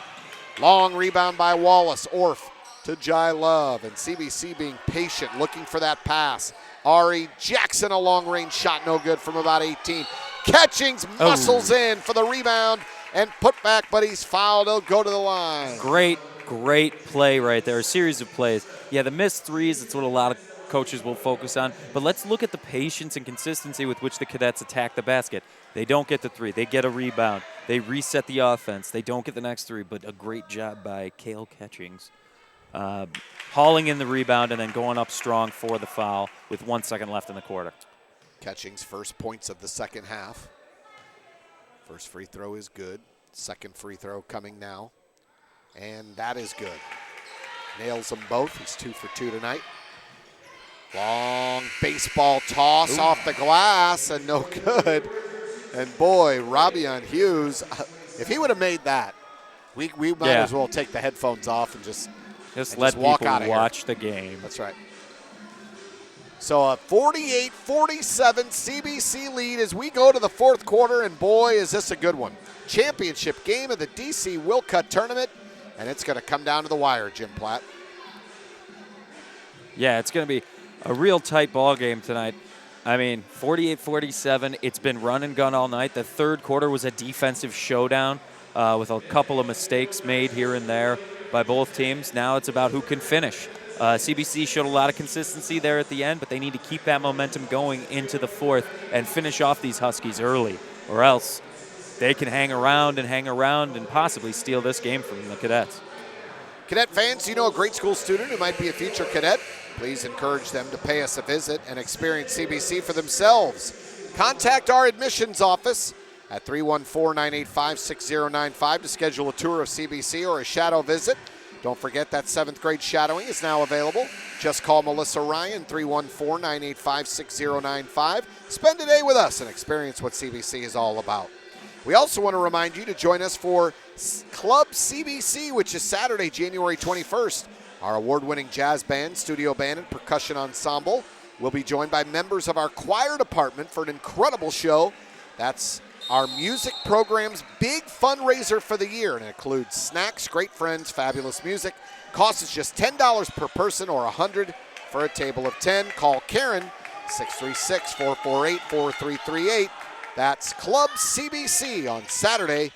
Long rebound by Wallace. Orff to Jai Love, and CBC being patient, looking for that pass. Ari Jackson, a long-range shot, no good from about 18. Catchings muscles in for the rebound and put back, but he's fouled. He'll go to the line. Great play right there, a series of plays. Yeah, the missed threes, it's what a lot of coaches will focus on, but let's look at the patience and consistency with which the Cadets attack the basket. They don't get the three. They get a rebound. They reset the offense. They don't get the next three, but a great job by Cale Catchings. Hauling in the rebound and then going up strong for the foul with 1 second left in the quarter. Catchings' first points of the second half. First free throw is good. Second free throw coming now. And that is good. Nails them both. He's 2 for 2 tonight. Long baseball toss off the glass and no good. And boy, Rabion Hughes, if he would have made that, we might as well take the headphones off and just let walk people out of watch here. the game. That's right. So a 48-47 CBC lead as we go to the fourth quarter, and boy, is this a good one. Championship game of the DC Wilcutt Tournament, and it's going to come down to the wire, Jim Platt. Yeah, it's going to be a real tight ball game tonight. I mean, 48-47, it's been run and gun all night. The third quarter was a defensive showdown with a couple of mistakes made here and there by both teams. Now it's about who can finish. CBC showed a lot of consistency there at the end, but they need to keep that momentum going into the fourth and finish off these Huskies early, or else they can hang around and possibly steal this game from the Cadets. Cadet fans, you know a grade school student who might be a future cadet? Please encourage them to pay us a visit and experience CBC for themselves. Contact our admissions office at 314-985-6095 to schedule a tour of CBC or a shadow visit. Don't forget that 7th grade shadowing is now available. Just call Melissa Ryan, 314-985-6095. Spend a day with us and experience what CBC is all about. We also want to remind you to join us for Club CBC, which is Saturday, January 21st. Our award-winning jazz band, studio band, and percussion ensemble will be joined by members of our choir department for an incredible show. That's our music program's big fundraiser for the year, and it includes snacks, great friends, fabulous music. Cost is just $10 per person or $100 for a table of 10. Call Karen, 636-448-4338. That's Club CBC on Saturday,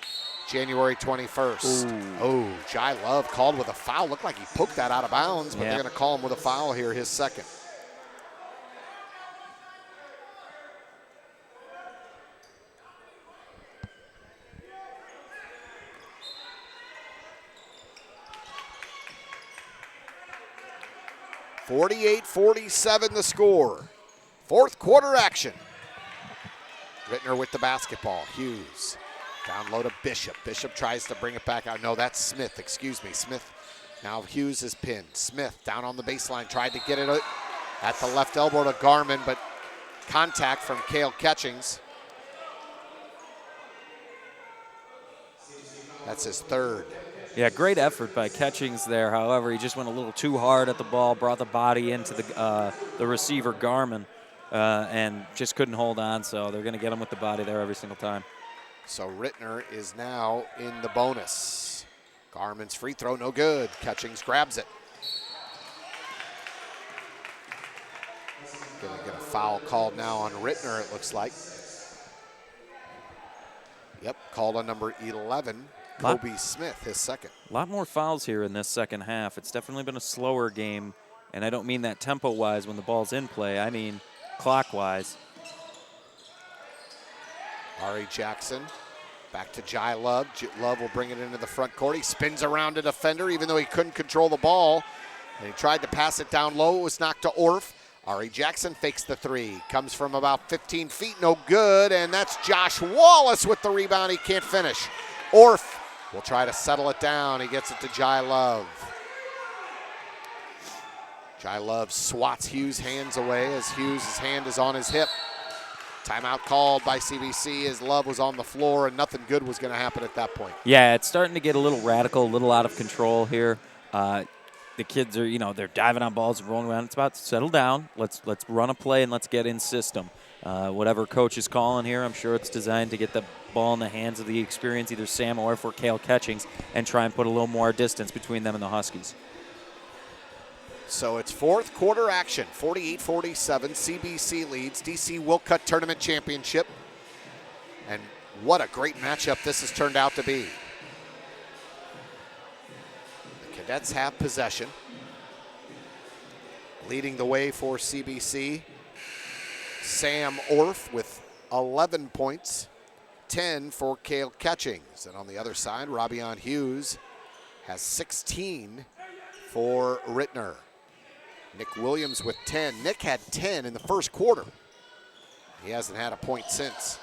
January 21st. Oh, Jai Love called with a foul. Looked like he poked that out of bounds, but they're going to call him with a foul here, his second. (48-47) the score. Fourth quarter action. Ritenour with the basketball. Hughes down low to Bishop. Bishop tries to bring it back out. No, that's Smith. Excuse me. Smith. Now Hughes is pinned. Smith down on the baseline. Tried to get it at the left elbow to Garmin, but contact from Cale Catchings. That's his third. Yeah, great effort by Catchings there. However, he just went a little too hard at the ball, brought the body into the receiver, Garmin, and just couldn't hold on, so they're going to get him with the body there every single time. So Ritenour is now in the bonus. Garmin's free throw, no good. Catchings grabs it. Going to get a foul called now on Ritenour, it looks like. Yep, called on number 11. Kobe Smith, his second. A lot more fouls here in this second half. It's definitely been a slower game, and I don't mean that tempo-wise when the ball's in play. I mean clock-wise. Ari Jackson back to Jai Love. Love will bring it into the front court. He spins around a defender even though he couldn't control the ball. And he tried to pass it down low. It was knocked to Orff. Ari Jackson fakes the three. Comes from about 15 feet, no good. And that's Josh Wallace with the rebound. He can't finish. Orff will try to settle it down. He gets it to Jai Love. Jai Love swats Hughes' hands away as Hughes' hand is on his hip. Timeout called by CBC as Love was on the floor and nothing good was going to happen at that point. Yeah, it's starting to get a little radical, a little out of control here. The kids are, they're diving on balls and rolling around. It's about to settle down. Let's run a play and let's get in system. Whatever coach is calling here, I'm sure it's designed to get the ball in the hands of the experienced, either Sam or for Cale Catchings, and try and put a little more distance between them and the Huskies. So it's fourth quarter action, 48-47. CBC leads DC Wilcutt Tournament Championship. And what a great matchup this has turned out to be. The Cadets have possession. Leading the way for CBC, Sam Orff with 11 points, 10 for Cale Catchings. And on the other side, Robbie Hughes has 16 for Ritenour. Nick Williams with 10. Nick had 10 in the first quarter. He hasn't had a point since.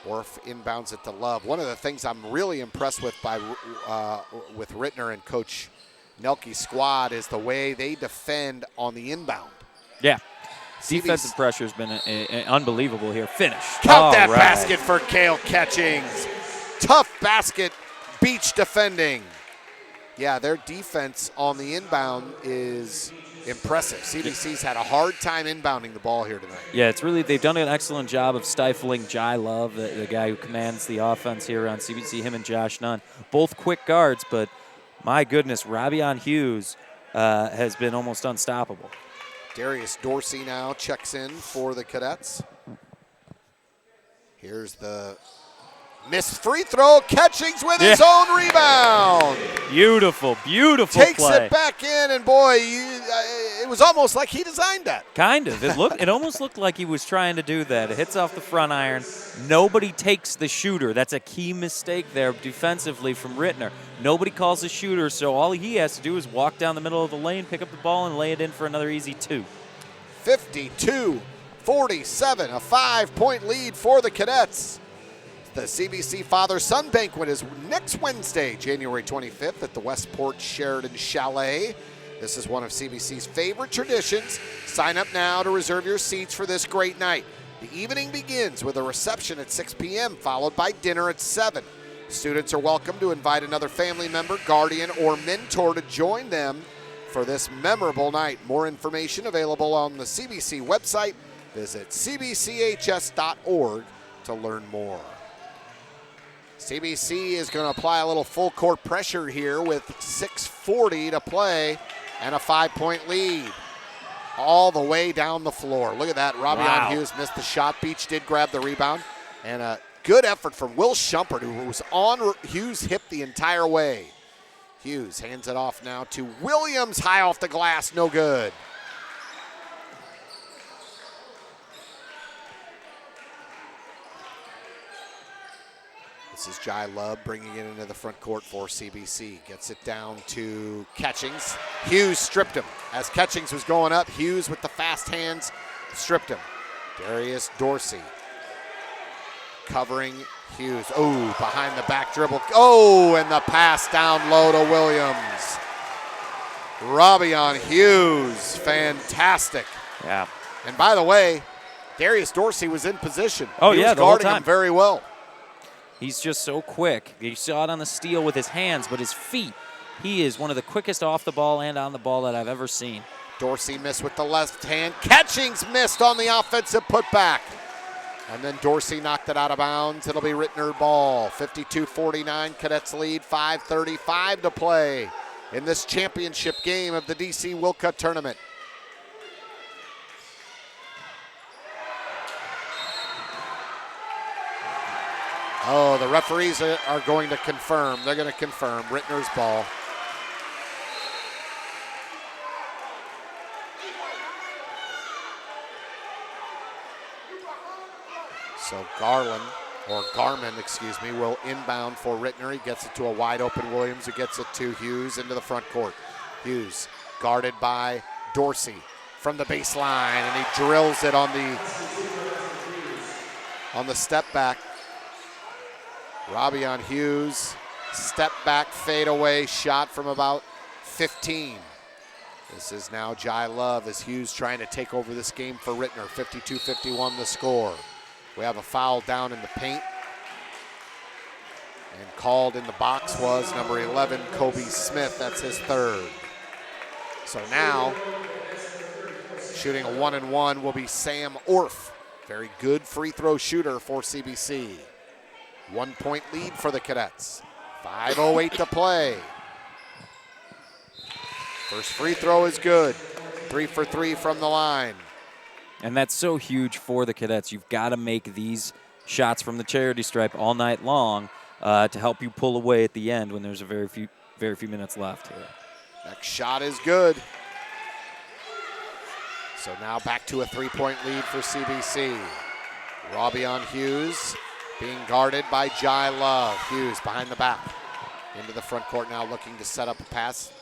Orff inbounds it to Love. One of the things I'm really impressed with with Ritenour and Coach Nelke's squad is the way they defend on the inbound. Yeah. Defensive pressure has been unbelievable here. Finish. Count that basket for Cale Catchings. Tough basket, beach defending. Yeah, their defense on the inbound is impressive. CBC's had a hard time inbounding the ball here tonight. Yeah, it's really, they've done an excellent job of stifling Jai Love, the guy who commands the offense here on CBC, him and Josh Nunn. Both quick guards, but my goodness, Robbie Hughes has been almost unstoppable. Darius Dorsey now checks in for the Cadets. Here's the missed free throw. Catchings with his own rebound. Beautiful, beautiful Takes play. it back in, and boy, it was almost like he designed that. Kind of. It almost looked like he was trying to do that. It hits off the front iron. Nobody takes the shooter. That's a key mistake there defensively from Ritenour. Nobody calls the shooter, so all he has to do is walk down the middle of the lane, pick up the ball, and lay it in for another easy 2. 52-47, a 5-point lead for the Cadets. The CBC Father-Son Banquet is next Wednesday, January 25th at the Westport Sheridan Chalet. This is one of CBC's favorite traditions. Sign up now to reserve your seats for this great night. The evening begins with a reception at 6 p.m., followed by dinner at 7. Students are welcome to invite another family member, guardian, or mentor to join them for this memorable night. More information available on the CBC website. Visit cbchs.org to learn more. CBC is going to apply a little full court pressure here with 6:40 to play and a 5-point lead all the way down the floor. Look at that. Robbie Hughes missed the shot. Beach did grab the rebound. And a good effort from Will Shumpert, who was on Hughes' hip the entire way. Hughes hands it off now to Williams. High off the glass. No good. This is Jai Love bringing it into the front court for CBC. Gets it down to Catchings. Hughes stripped him. As Catchings was going up, Hughes with the fast hands stripped him. Darius Dorsey covering Hughes. Oh, behind the back dribble. Oh, and the pass down low to Williams. Robbie Hughes, fantastic. Yeah. And by the way, Darius Dorsey was in position. Oh, he yeah, was the whole guarding time. him very well. He's just so quick. You saw it on the steal with his hands, but his feet, he is one of the quickest off the ball and on the ball that I've ever seen. Dorsey missed with the left hand. Catchings missed on the offensive putback. And then Dorsey knocked it out of bounds. It'll be Ritenour ball. 52-49, Cadets lead, 5:35 to play in this championship game of the DC Wilcutt Tournament. Oh, the referees are going to confirm. They're going to confirm Ritenour's ball. So Garman, will inbound for Ritenour. He gets it to a wide open Williams, who gets it to Hughes into the front court. Hughes guarded by Dorsey from the baseline, and he drills it on the step back. Robbie Hughes, step back, fade away shot from about 15. This is now Jai Love as Hughes trying to take over this game for Ritenour. 52-51 the score. We have a foul down in the paint. And called in the box was number 11, Kobe Smith. That's his third. So now, shooting a 1-and-1 will be Sam Orff. Very good free throw shooter for CBC. 1-point lead for the Cadets. 5:08 to play. First free throw is good. 3 for 3 from the line. And that's so huge for the Cadets. You've got to make these shots from the charity stripe all night long to help you pull away at the end when there's a very few minutes left here. Next shot is good. So now back to a 3-point lead for CBC. Robbie Hughes being guarded by Jai Love. Hughes behind the back. Into the front court now, looking to set up a pass.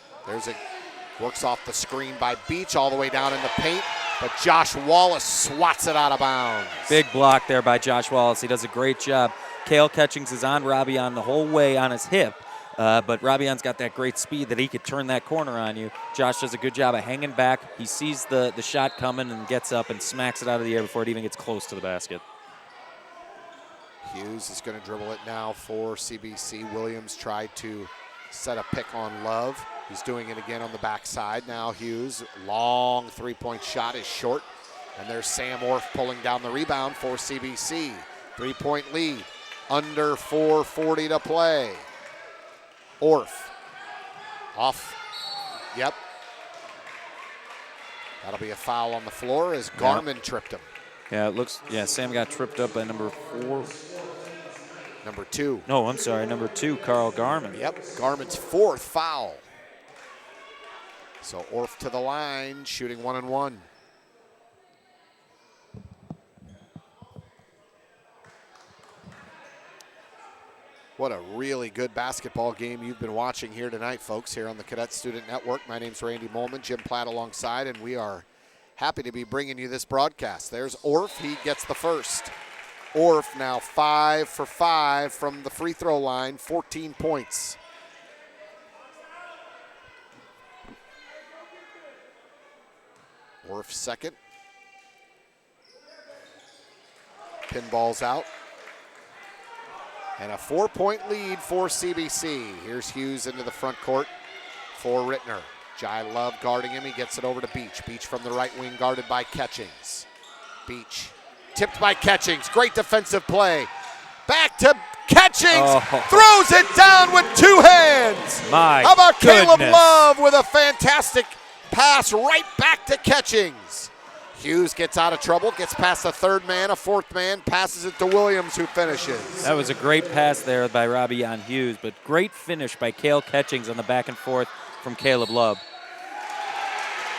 Works off the screen by Beach all the way down in the paint, but Josh Wallace swats it out of bounds. Big block there by Josh Wallace. He does a great job. Cale Catchings is on Robbie the whole way on his hip, but Robbie-On's got that great speed that he could turn that corner on you. Josh does a good job of hanging back. He sees the shot coming and gets up and smacks it out of the air before it even gets close to the basket. Hughes is going to dribble it now for CBC. Williams tried to set a pick on Love. He's doing it again on the backside. Now Hughes, long three-point shot is short. And there's Sam Orff pulling down the rebound for CBC. 3-point lead, under 4:40 to play. Orff, off, yep. That'll be a foul on the floor as Garmin tripped him. Yeah, it looks, Sam got tripped up by number 4. Number 2. No, I'm sorry, number 2, Carl Garmin. Yep, Garmin's 4th foul. So Orff to the line, shooting 1-1. What a really good basketball game you've been watching here tonight, folks, here on the Cadet Student Network. My name's Randy Molman, Jim Platt alongside, and we are happy to be bringing you this broadcast. There's Orff, he gets the first. Orff now 5 for 5 from the free throw line, 14 points. Orff second. Pinball's out. And a 4-point lead for CBC. Here's Hughes into the front court for Ritenour. Jai Love guarding him. He gets it over to Beach. Beach from the right wing guarded by Catchings. Beach tipped by Catchings. Great defensive play. Back to Catchings. Throws it down with 2 hands. How about Caleb Love with a fantastic pass right back to Catchings. Hughes gets out of trouble, gets past the 3rd man, a 4th man, passes it to Williams, who finishes. That was a great pass there by Robbie on Hughes, but great finish by Cale Catchings on the back and forth from Caleb Love.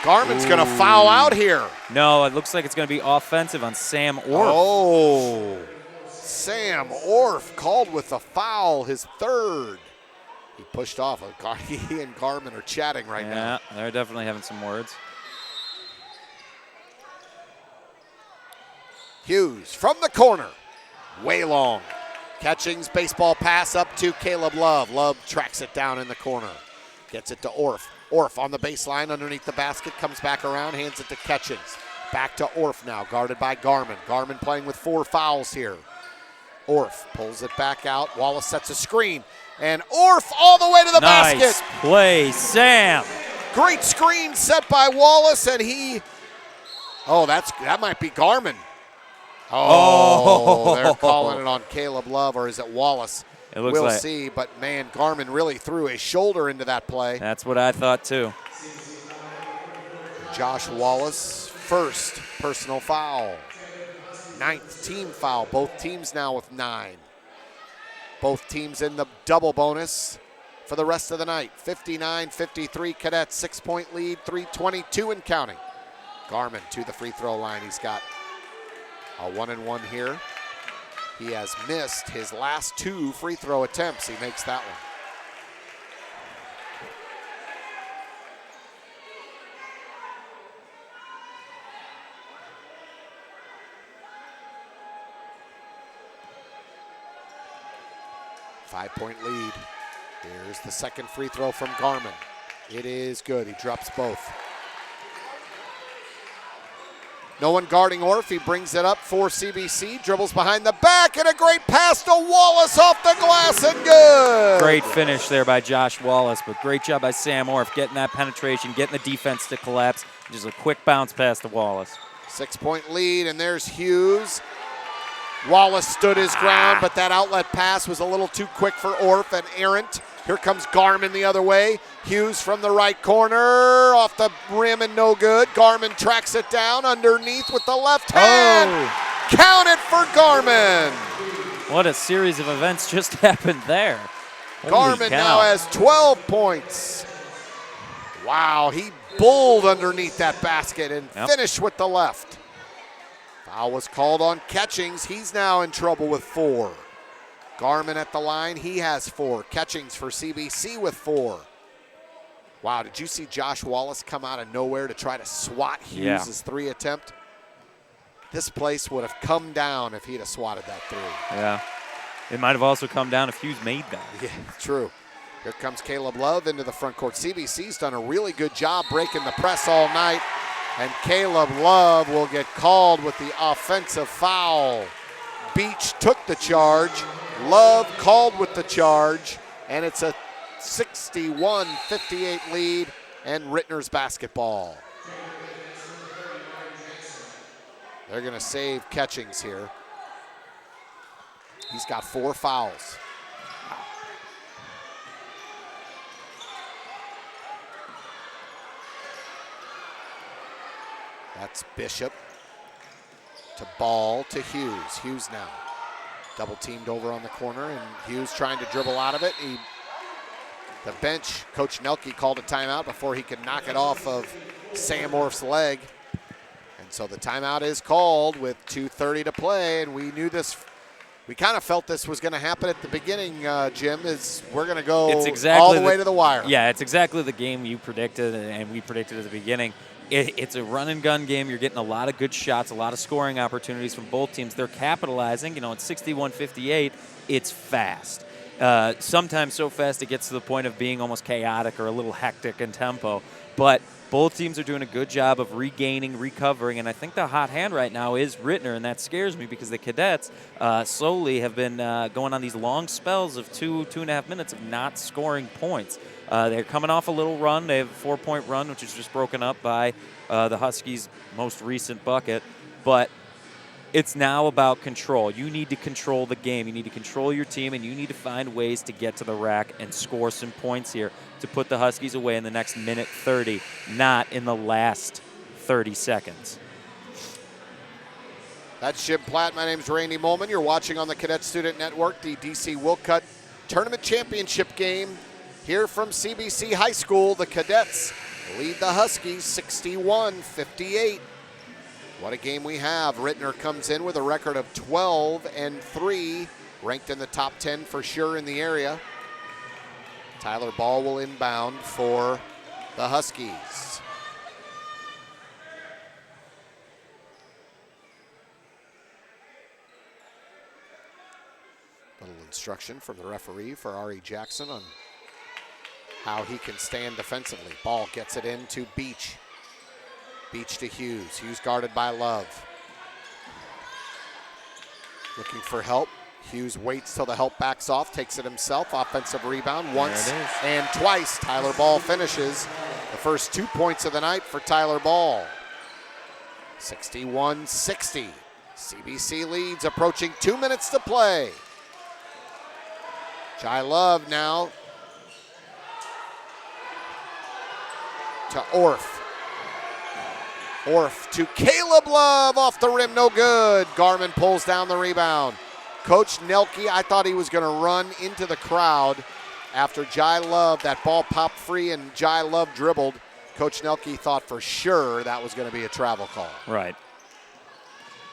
Garmin's going to foul out here. No, it looks like it's going to be offensive on Sam Orff. Oh, Sam Orff called with a foul, his 3rd. He pushed off. He and Garmin are chatting right now. Yeah, they're definitely having some words. Hughes from the corner, way long. Catchings baseball pass up to Caleb Love. Love tracks it down in the corner. Gets it to Orff. Orff on the baseline underneath the basket, comes back around, hands it to Catchings. Back to Orff now, guarded by Garmin. Garmin playing with 4 fouls here. Orff pulls it back out. Wallace sets a screen. And Orff all the way to the basket. Nice play, Sam. Great screen set by Wallace, and he, that might be Garmin. They're calling it on Caleb Love, or is it Wallace? It looks we'll like. see, but man, Garmin really threw his shoulder into that play. That's what I thought too. Josh Wallace, 1st personal foul. 9th team foul. Both teams now with 9. Both teams in the double bonus for the rest of the night. 59-53 Cadets, 6-point lead, 3:22 and counting. Garmin to the free throw line. He's got a 1-and-1 here. He has missed his last 2 free throw attempts. He makes that one. Five-point lead. Here's the second free throw from Garmin. It is good. He drops both. No one guarding Orff. He brings it up for CBC. Dribbles behind the back, and a great pass to Wallace off the glass, and good. Great finish there by Josh Wallace, but great job by Sam Orff getting that penetration, getting the defense to collapse. Just a quick bounce pass to Wallace. 6-point lead, and there's Hughes. Wallace stood his ground, but that outlet pass was a little too quick for Orff and errant. Here comes Garmin the other way. Hughes from the right corner, off the rim and no good. Garmin tracks it down underneath with the left hand. Count it for Garmin. What a series of events just happened there. Garmin now has 12 points. Wow, he bulled underneath that basket and finished with the left. Foul was called on Catchings. He's now in trouble with 4. Garmin at the line, he has 4. Catchings for CBC with 4. Wow, did you see Josh Wallace come out of nowhere to try to swat Hughes' 3 attempt? This place would have come down if he'd have swatted that 3. Yeah. It might have also come down if Hughes made that. Yeah, true. Here comes Caleb Love into the front court. CBC's done a really good job breaking the press all night, and Caleb Love will get called with the offensive foul. Beach took the charge. Love called with the charge, and it's a 61-58 lead, and Ritenour's basketball. They're going to save Catchings here. He's got 4 fouls. That's Bishop to Ball to Hughes. Hughes now double teamed over on the corner, and Hughes trying to dribble out of it. The bench, Coach Nelke called a timeout before he could knock it off of Sam Orf's leg. And so the timeout is called with 2:30 to play, and we knew this. We kind of felt this was going to happen at the beginning, Jim, is we're going to go all the way to the wire. Yeah, it's exactly the game you predicted and we predicted at the beginning. It's a run-and-gun game. You're getting a lot of good shots, a lot of scoring opportunities from both teams. They're capitalizing. You know, it's 61-58. It's fast. Sometimes so fast it gets to the point of being almost chaotic or a little hectic in tempo. But both teams are doing a good job of regaining, recovering, and I think the hot hand right now is Ritenour, and that scares me because the Cadets slowly have been going on these long spells of 2.5 minutes of not scoring points. They're coming off a little run. They have a 4-point run, which is just broken up by the Huskies' most recent bucket. But it's now about control. You need to control the game. You need to control your team, and you need to find ways to get to the rack and score some points here to put the Huskies away in the next minute 30, not in the last 30 seconds. That's Jim Platt. My name's Randy Molman. You're watching on the Cadet Student Network the DC Wilcutt Tournament Championship game here from CBC High School. The Cadets lead the Huskies 61-58. What a game we have. Ritenour comes in with a record of 12-3, ranked in the top 10 for sure in the area. Tyler Ball will inbound for the Huskies. Little instruction from the referee for Ari Jackson on how he can stand defensively. Ball gets it into Beach. Beach to Hughes. Hughes guarded by Love. Looking for help. Hughes waits till the help backs off, takes it himself. Offensive rebound once and twice. Tyler Ball finishes the first 2 points of the night for Tyler Ball. 61-60. CBC leads, approaching 2 minutes to play. Jai Love now to Orf. Orf to Caleb Love, off the rim, no good. Garmin pulls down the rebound. Coach Nelke, I thought he was going to run into the crowd after Jai Love, that ball popped free and Jai Love dribbled. Coach Nelke thought for sure that was going to be a travel call. Right.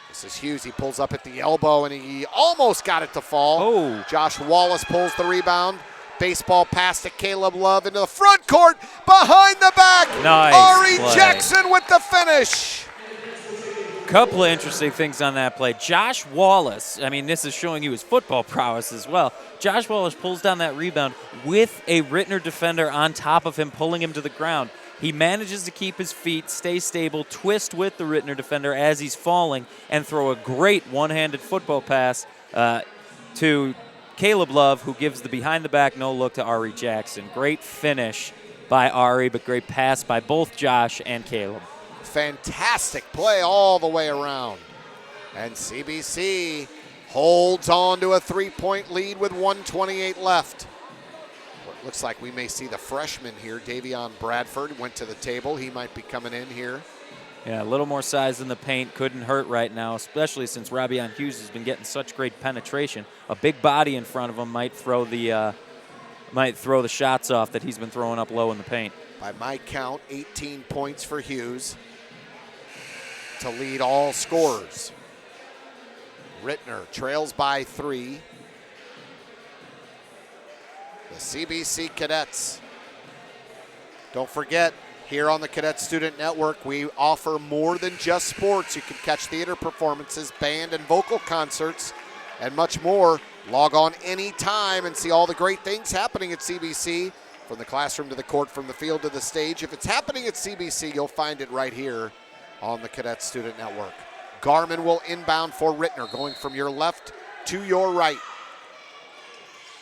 This is Hughes. He pulls up at the elbow and he almost got it to fall. Oh. Josh Wallace pulls the rebound. Baseball pass to Caleb Love into the front court, behind the back. Nice Ari play. Jackson with the finish. Couple of interesting things on that play. Josh Wallace, I mean, this is showing you his football prowess as well. Josh Wallace pulls down that rebound with a Ritenour defender on top of him, pulling him to the ground. He manages to keep his feet, stay stable, twist with the Ritenour defender as he's falling, and throw a great one-handed football pass to Caleb Love, who gives the behind-the-back no-look to Ari Jackson. Great finish by Ari, but great pass by both Josh and Caleb. Fantastic play all the way around. And CBC holds on to a 3-point lead with 1:28 left. What looks like we may see the freshman here, Davion Bradford, went to the table. He might be coming in here. Yeah, a little more size in the paint couldn't hurt right now, especially since Robbie Hughes has been getting such great penetration. A big body in front of him might throw the shots off that he's been throwing up low in the paint. By my count, 18 points for Hughes to lead all scorers. Ritenour trails by 3. The CBC Cadets. Don't forget, here on the Cadet Student Network, we offer more than just sports. You can catch theater performances, band and vocal concerts, and much more. Log on anytime and see all the great things happening at CBC, from the classroom to the court, from the field to the stage. If it's happening at CBC, you'll find it right here on the Cadet Student Network. Garmin will inbound for Ritenour, going from your left to your right.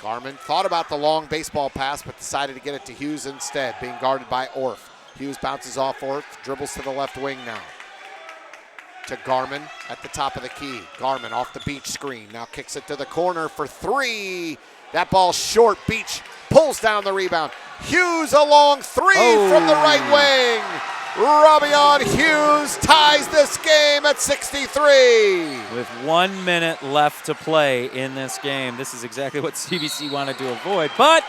Garmin thought about the long baseball pass, but decided to get it to Hughes instead, being guarded by Orff. Hughes bounces off Orff, dribbles to the left wing now. To Garmin at the top of the key. Garmin off the Beach screen, now kicks it to the corner for three. That ball short, Beach pulls down the rebound. Hughes a long three from the right wing. Robion Hughes ties this game at 63. With 1 minute left to play in this game, this is exactly what CBC wanted to avoid, but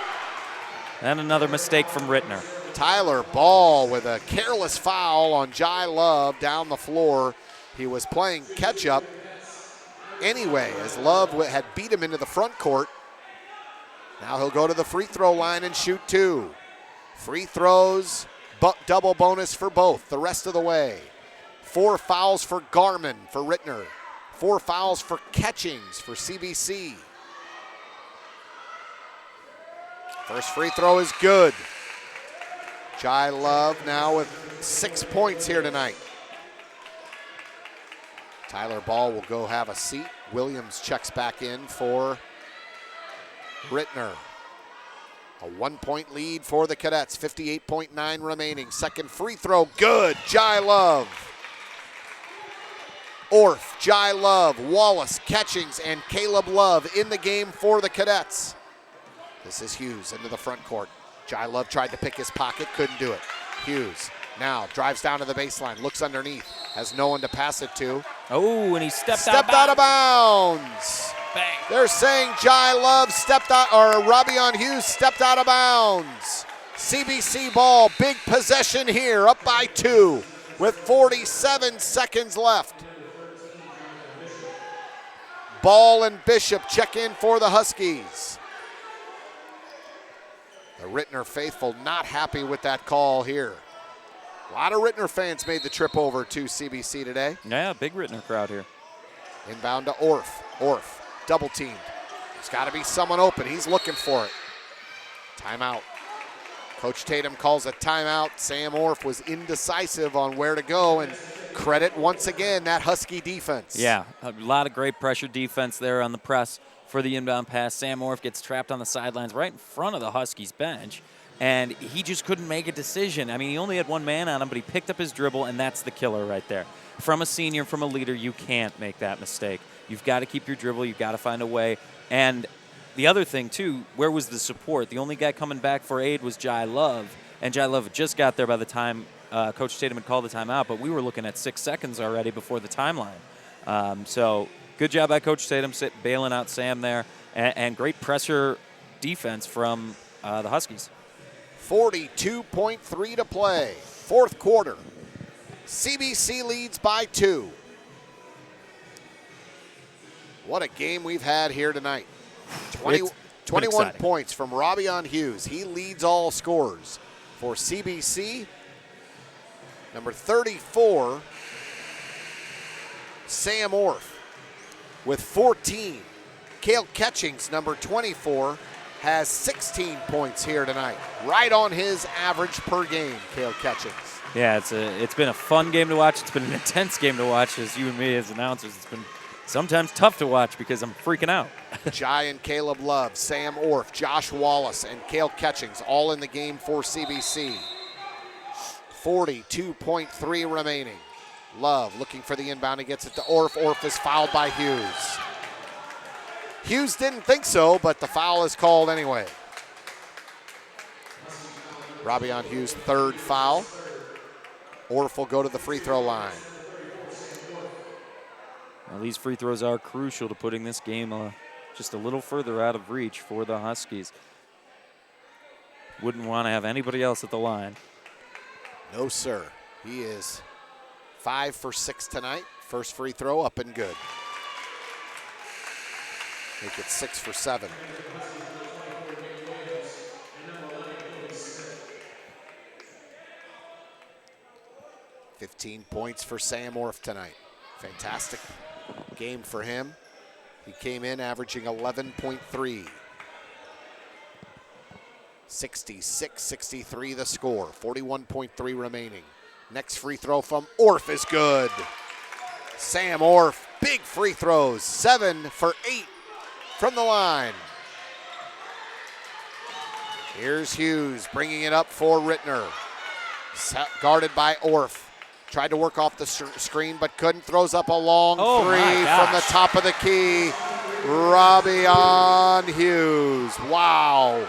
then another mistake from Ritenour. Tyler Ball with a careless foul on Jai Love down the floor. He was playing catch-up anyway, as Love had beat him into the front court. Now he'll go to the free throw line and shoot two. Free throws, double bonus for both the rest of the way. 4 fouls for Garmin for Ritenour. 4 fouls for Catchings for CBC. First free throw is good. Jai Love now with 6 points here tonight. Tyler Ball will go have a seat. Williams checks back in for Ritenour. A 1-point lead for the Cadets, 58.9 remaining. Second free throw, good, Jai Love. Orff, Jai Love, Wallace, Catchings, and Caleb Love in the game for the Cadets. This is Hughes into the front court. Jai Love tried to pick his pocket, couldn't do it. Hughes now drives down to the baseline, looks underneath, has no one to pass it to. Oh, and he stepped out of bounds. Bang. They're saying Jai Love stepped out, or Robion Hughes stepped out of bounds. CBC ball, big possession here, up by 2 with 47 seconds left. Ball and Bishop check in for the Huskies. The Ritenour faithful not happy with that call here. A lot of Ritenour fans made the trip over to CBC today. Yeah, big Ritenour crowd here. Inbound to Orff. Orff, double teamed. There's got to be someone open. He's looking for it. Timeout. Coach Tatum calls a timeout. Sam Orff was indecisive on where to go, and credit once again that Husky defense. Yeah, a lot of great pressure defense there on the press for the inbound pass. Sam Orff gets trapped on the sidelines right in front of the Huskies bench, and he just couldn't make a decision. I mean, he only had one man on him, but he picked up his dribble, and that's the killer right there. From a senior, from a leader, you can't make that mistake. You've got to keep your dribble. You've got to find a way. And the other thing, too, where was the support? The only guy coming back for aid was Jai Love, and Jai Love just got there by the time Coach Tatum had called the timeout, but we were looking at 6 seconds already before the timeline. So good job by Coach Tatum bailing out Sam there, and great pressure defense from the Huskies. 42.3 to play, fourth quarter. CBC leads by 2. What a game we've had here tonight. 21 points from Robion Hughes. He leads all scorers. For CBC, number 34, Sam Orff with 14. Cale Catchings, number 24, has 16 points here tonight. Right on his average per game, Cale Catchings. Yeah, it's been a fun game to watch. It's been an intense game to watch, as you and me as announcers. It's been sometimes tough to watch because I'm freaking out. Jai and Caleb Love, Sam Orff, Josh Wallace, and Cale Catchings all in the game for CBC. 42.3 remaining. Love looking for the inbound. He gets it to Orff. Orff is fouled by Hughes. Hughes didn't think so, but the foul is called anyway. Robion Hughes' third foul. Orff will go to the free throw line. Well, these free throws are crucial to putting this game just a little further out of reach for the Huskies. Wouldn't want to have anybody else at the line. No, sir. He is 5 for 6 tonight. First free throw up and good. Make it 6 for 7. $15 points for Sam Orff tonight. Fantastic game for him. He came in averaging 11.3. 66-63 the score. 41.3 remaining. Next free throw from Orff is good. Sam Orff, big free throws. 7 for 8 from the line. Here's Hughes bringing it up for Ritenour. Guarded by Orff. Tried to work off the screen but couldn't. Throws up a long three from the top of the key. Robbie Hughes. Wow.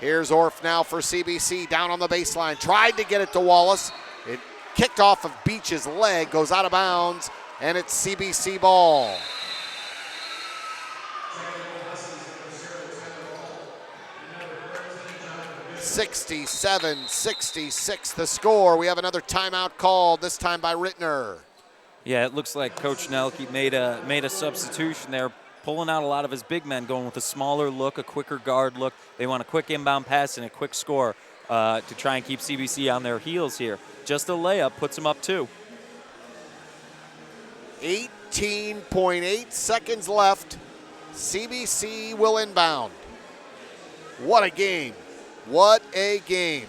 Here's Orff now for CBC down on the baseline. Tried to get it to Wallace. It kicked off of Beach's leg, goes out of bounds, and it's CBC ball. (67-66) the score. We have another timeout called, this time by Ritenour. Yeah, it looks like Coach Nelke made a substitution there, pulling out a lot of his big men, going with a smaller look, a quicker guard look. They want a quick inbound pass and a quick score to try and keep CBC on their heels here. Just a layup puts them up 2. 18.8 seconds left. CBC will inbound. What a game. What a game.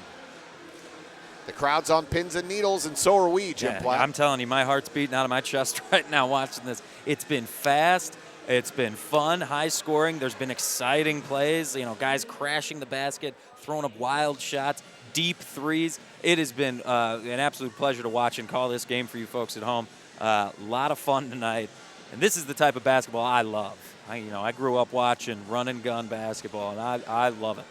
The crowd's on pins and needles, and so are we, Jim Platt. I'm telling you, my heart's beating out of my chest right now watching this. It's been fast. It's been fun, high scoring. There's been exciting plays. You know, guys crashing the basket, throwing up wild shots, deep threes. It has been an absolute pleasure to watch and call this game for you folks at home. A lot of fun tonight. And this is the type of basketball I love. I grew up watching run and gun basketball, and I love it.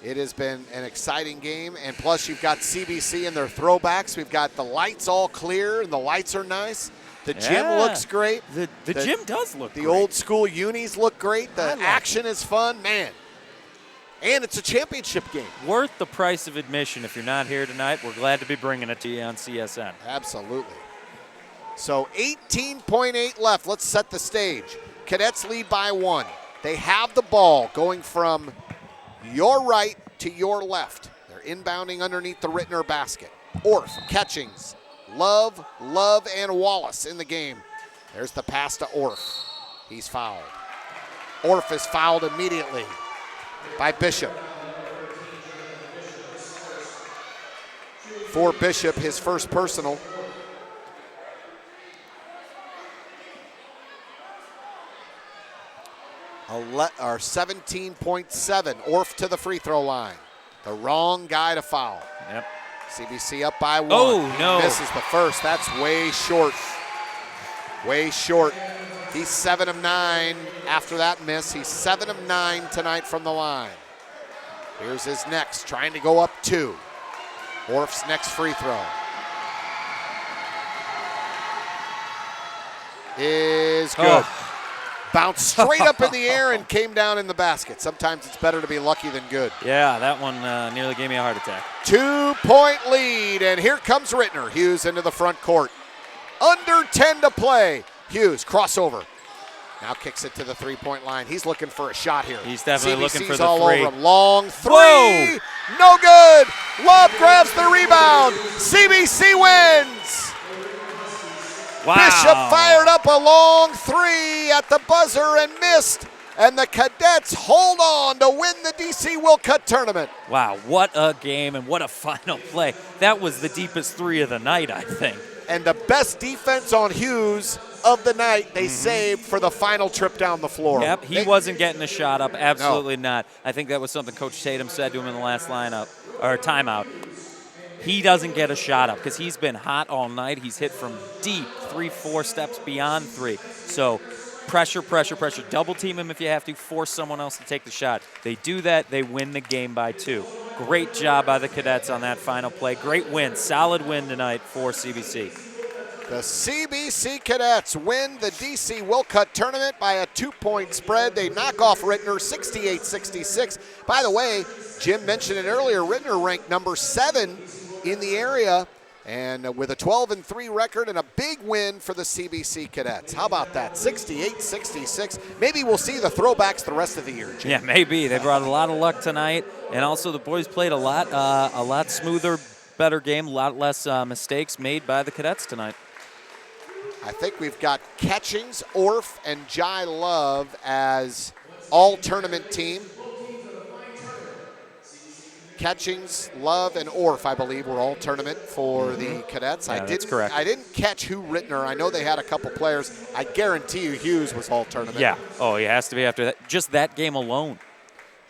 It has been an exciting game, and plus you've got CBC and their throwbacks. We've got the lights all clear, and the lights are nice. The gym looks great. The gym does look great. The old school unis look great. The action is fun, man. And it's a championship game. Worth the price of admission. If you're not here tonight, we're glad to be bringing it to you on CSN. Absolutely. So 18.8 left. Let's set the stage. Cadets lead by 1. They have the ball going from your right to your left. They're inbounding underneath the Ritenour basket. Orff, Catchings, Love, and Wallace in the game. There's the pass to Orff. He's fouled. Orff is fouled immediately by Bishop. For Bishop, his first personal. Or 17.7. Orff to the free throw line. The wrong guy to foul. Yep. CBC up by 1. Oh, no. He misses the first. That's way short. Way short. He's 7 of 9 after that miss. He's 7 of 9 tonight from the line. Here's his next, trying to go up 2. Orff's next free throw is good. Oh. Bounced straight up in the air and came down in the basket. Sometimes it's better to be lucky than good. Yeah, that one nearly gave me a heart attack. 2-point lead, and here comes Ritenour. Hughes into the front court. Under 10 to play. Hughes, crossover. Now kicks it to the three-point line. He's looking for a shot here. He's definitely looking for the all three. over him. Long three. Whoa. No good. Love grabs the rebound. CBC wins. Wow. Bishop fired up a long three at the buzzer and missed. And the Cadets hold on to win the DC Wilcutt tournament. Wow, what a game and what a final play. That was the deepest three of the night, I think. And the best defense on Hughes of the night they saved for the final trip down the floor. Yep, he wasn't getting a shot up. Absolutely not. I think that was something Coach Tatum said to him in the last timeout. He doesn't get a shot up because he's been hot all night. He's hit from deep, 3-4 steps beyond 3. So pressure. Double team him if you have to. Force someone else to take the shot. They do that, they win the game by 2. Great job by the Cadets on that final play. Great win. Solid win tonight for CBC. The CBC Cadets win the DC Wilcutt tournament by a 2-point spread. They knock off Ritenour 68-66. By the way, Jim mentioned it earlier, Ritenour ranked number 7 in the area, and with a 12-3 record and a big win for the CBC Cadets. How about that? 68-66. Maybe we'll see the throwbacks the rest of the year, Jim. Yeah, maybe. They brought a lot of luck tonight, and also the boys played a lot smoother, better game, a lot less mistakes made by the Cadets tonight. I think we've got Catchings, Orff, and Jai Love as all-tournament team. Catchings, Love, and Orff, I believe, were all tournament for the Cadets. Yeah, that's correct. I didn't catch who Ritenour. I know they had a couple players. I guarantee you Hughes was all tournament. Yeah. Oh, he has to be after that. Just that game alone.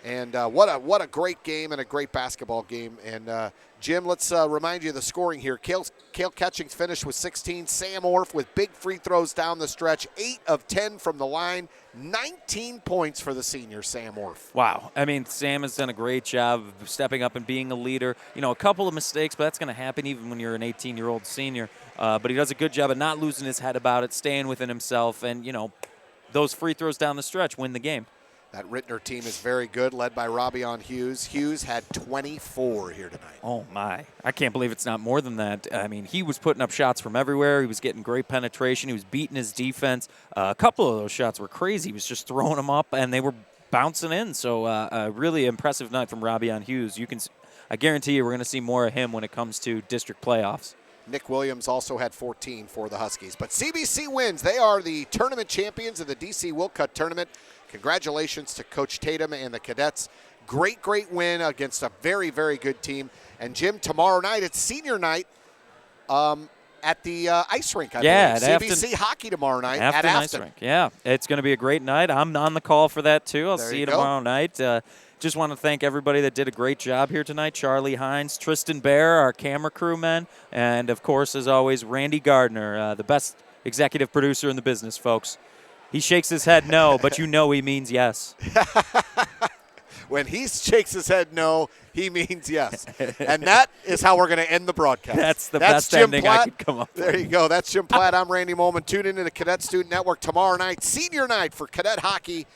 And what a great game and a great basketball game. And Jim, let's remind you of the scoring here. Cale Ketchings finished with 16. Sam Orff with big free throws down the stretch, 8 of 10 from the line, 19 points for the senior, Sam Orff. Wow. I mean, Sam has done a great job of stepping up and being a leader. You know, a couple of mistakes, but that's going to happen even when you're an 18-year-old senior. But he does a good job of not losing his head about it, staying within himself, and, you know, those free throws down the stretch win the game. That Ritenour team is very good, led by Robbie Hughes. Hughes had 24 here tonight. Oh, my. I can't believe it's not more than that. I mean, he was putting up shots from everywhere. He was getting great penetration. He was beating his defense. A couple of those shots were crazy. He was just throwing them up, and they were bouncing in. So a really impressive night from Robbie Hughes. I guarantee you we're going to see more of him when it comes to district playoffs. Nick Williams also had 14 for the Huskies. But CBC wins. They are the tournament champions of the DC Wilcutt tournament. Congratulations to Coach Tatum and the Cadets. Great win against a very, very good team. And, Jim, tomorrow night, it's senior night at the ice rink, I believe. CBC hockey tomorrow night at Afton. Ice rink. Yeah, it's going to be a great night. I'm on the call for that, too. I'll see you tomorrow night. Just want to thank everybody that did a great job here tonight. Charlie Hines, Tristan Bear, our camera crewmen, and, of course, as always, Randy Gardner, the best executive producer in the business, folks. He shakes his head no, but you know he means yes. When he shakes his head no, he means yes. And that is how we're going to end the broadcast. That's the best Jim ending Platt. I could come up with. There you go. That's Jim Platt. I'm Randy Molman. Tune into the Cadet Student Network tomorrow night, senior night for cadet hockey.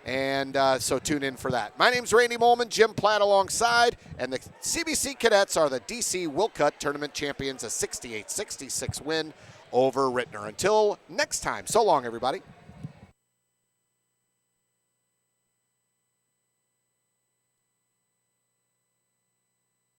And so tune in for that. My name's Randy Molman, Jim Platt alongside, and the CBC Cadets are the DC Wilcutt Tournament champions, a 68-66 win over Ritenour. Until next time, so long, everybody.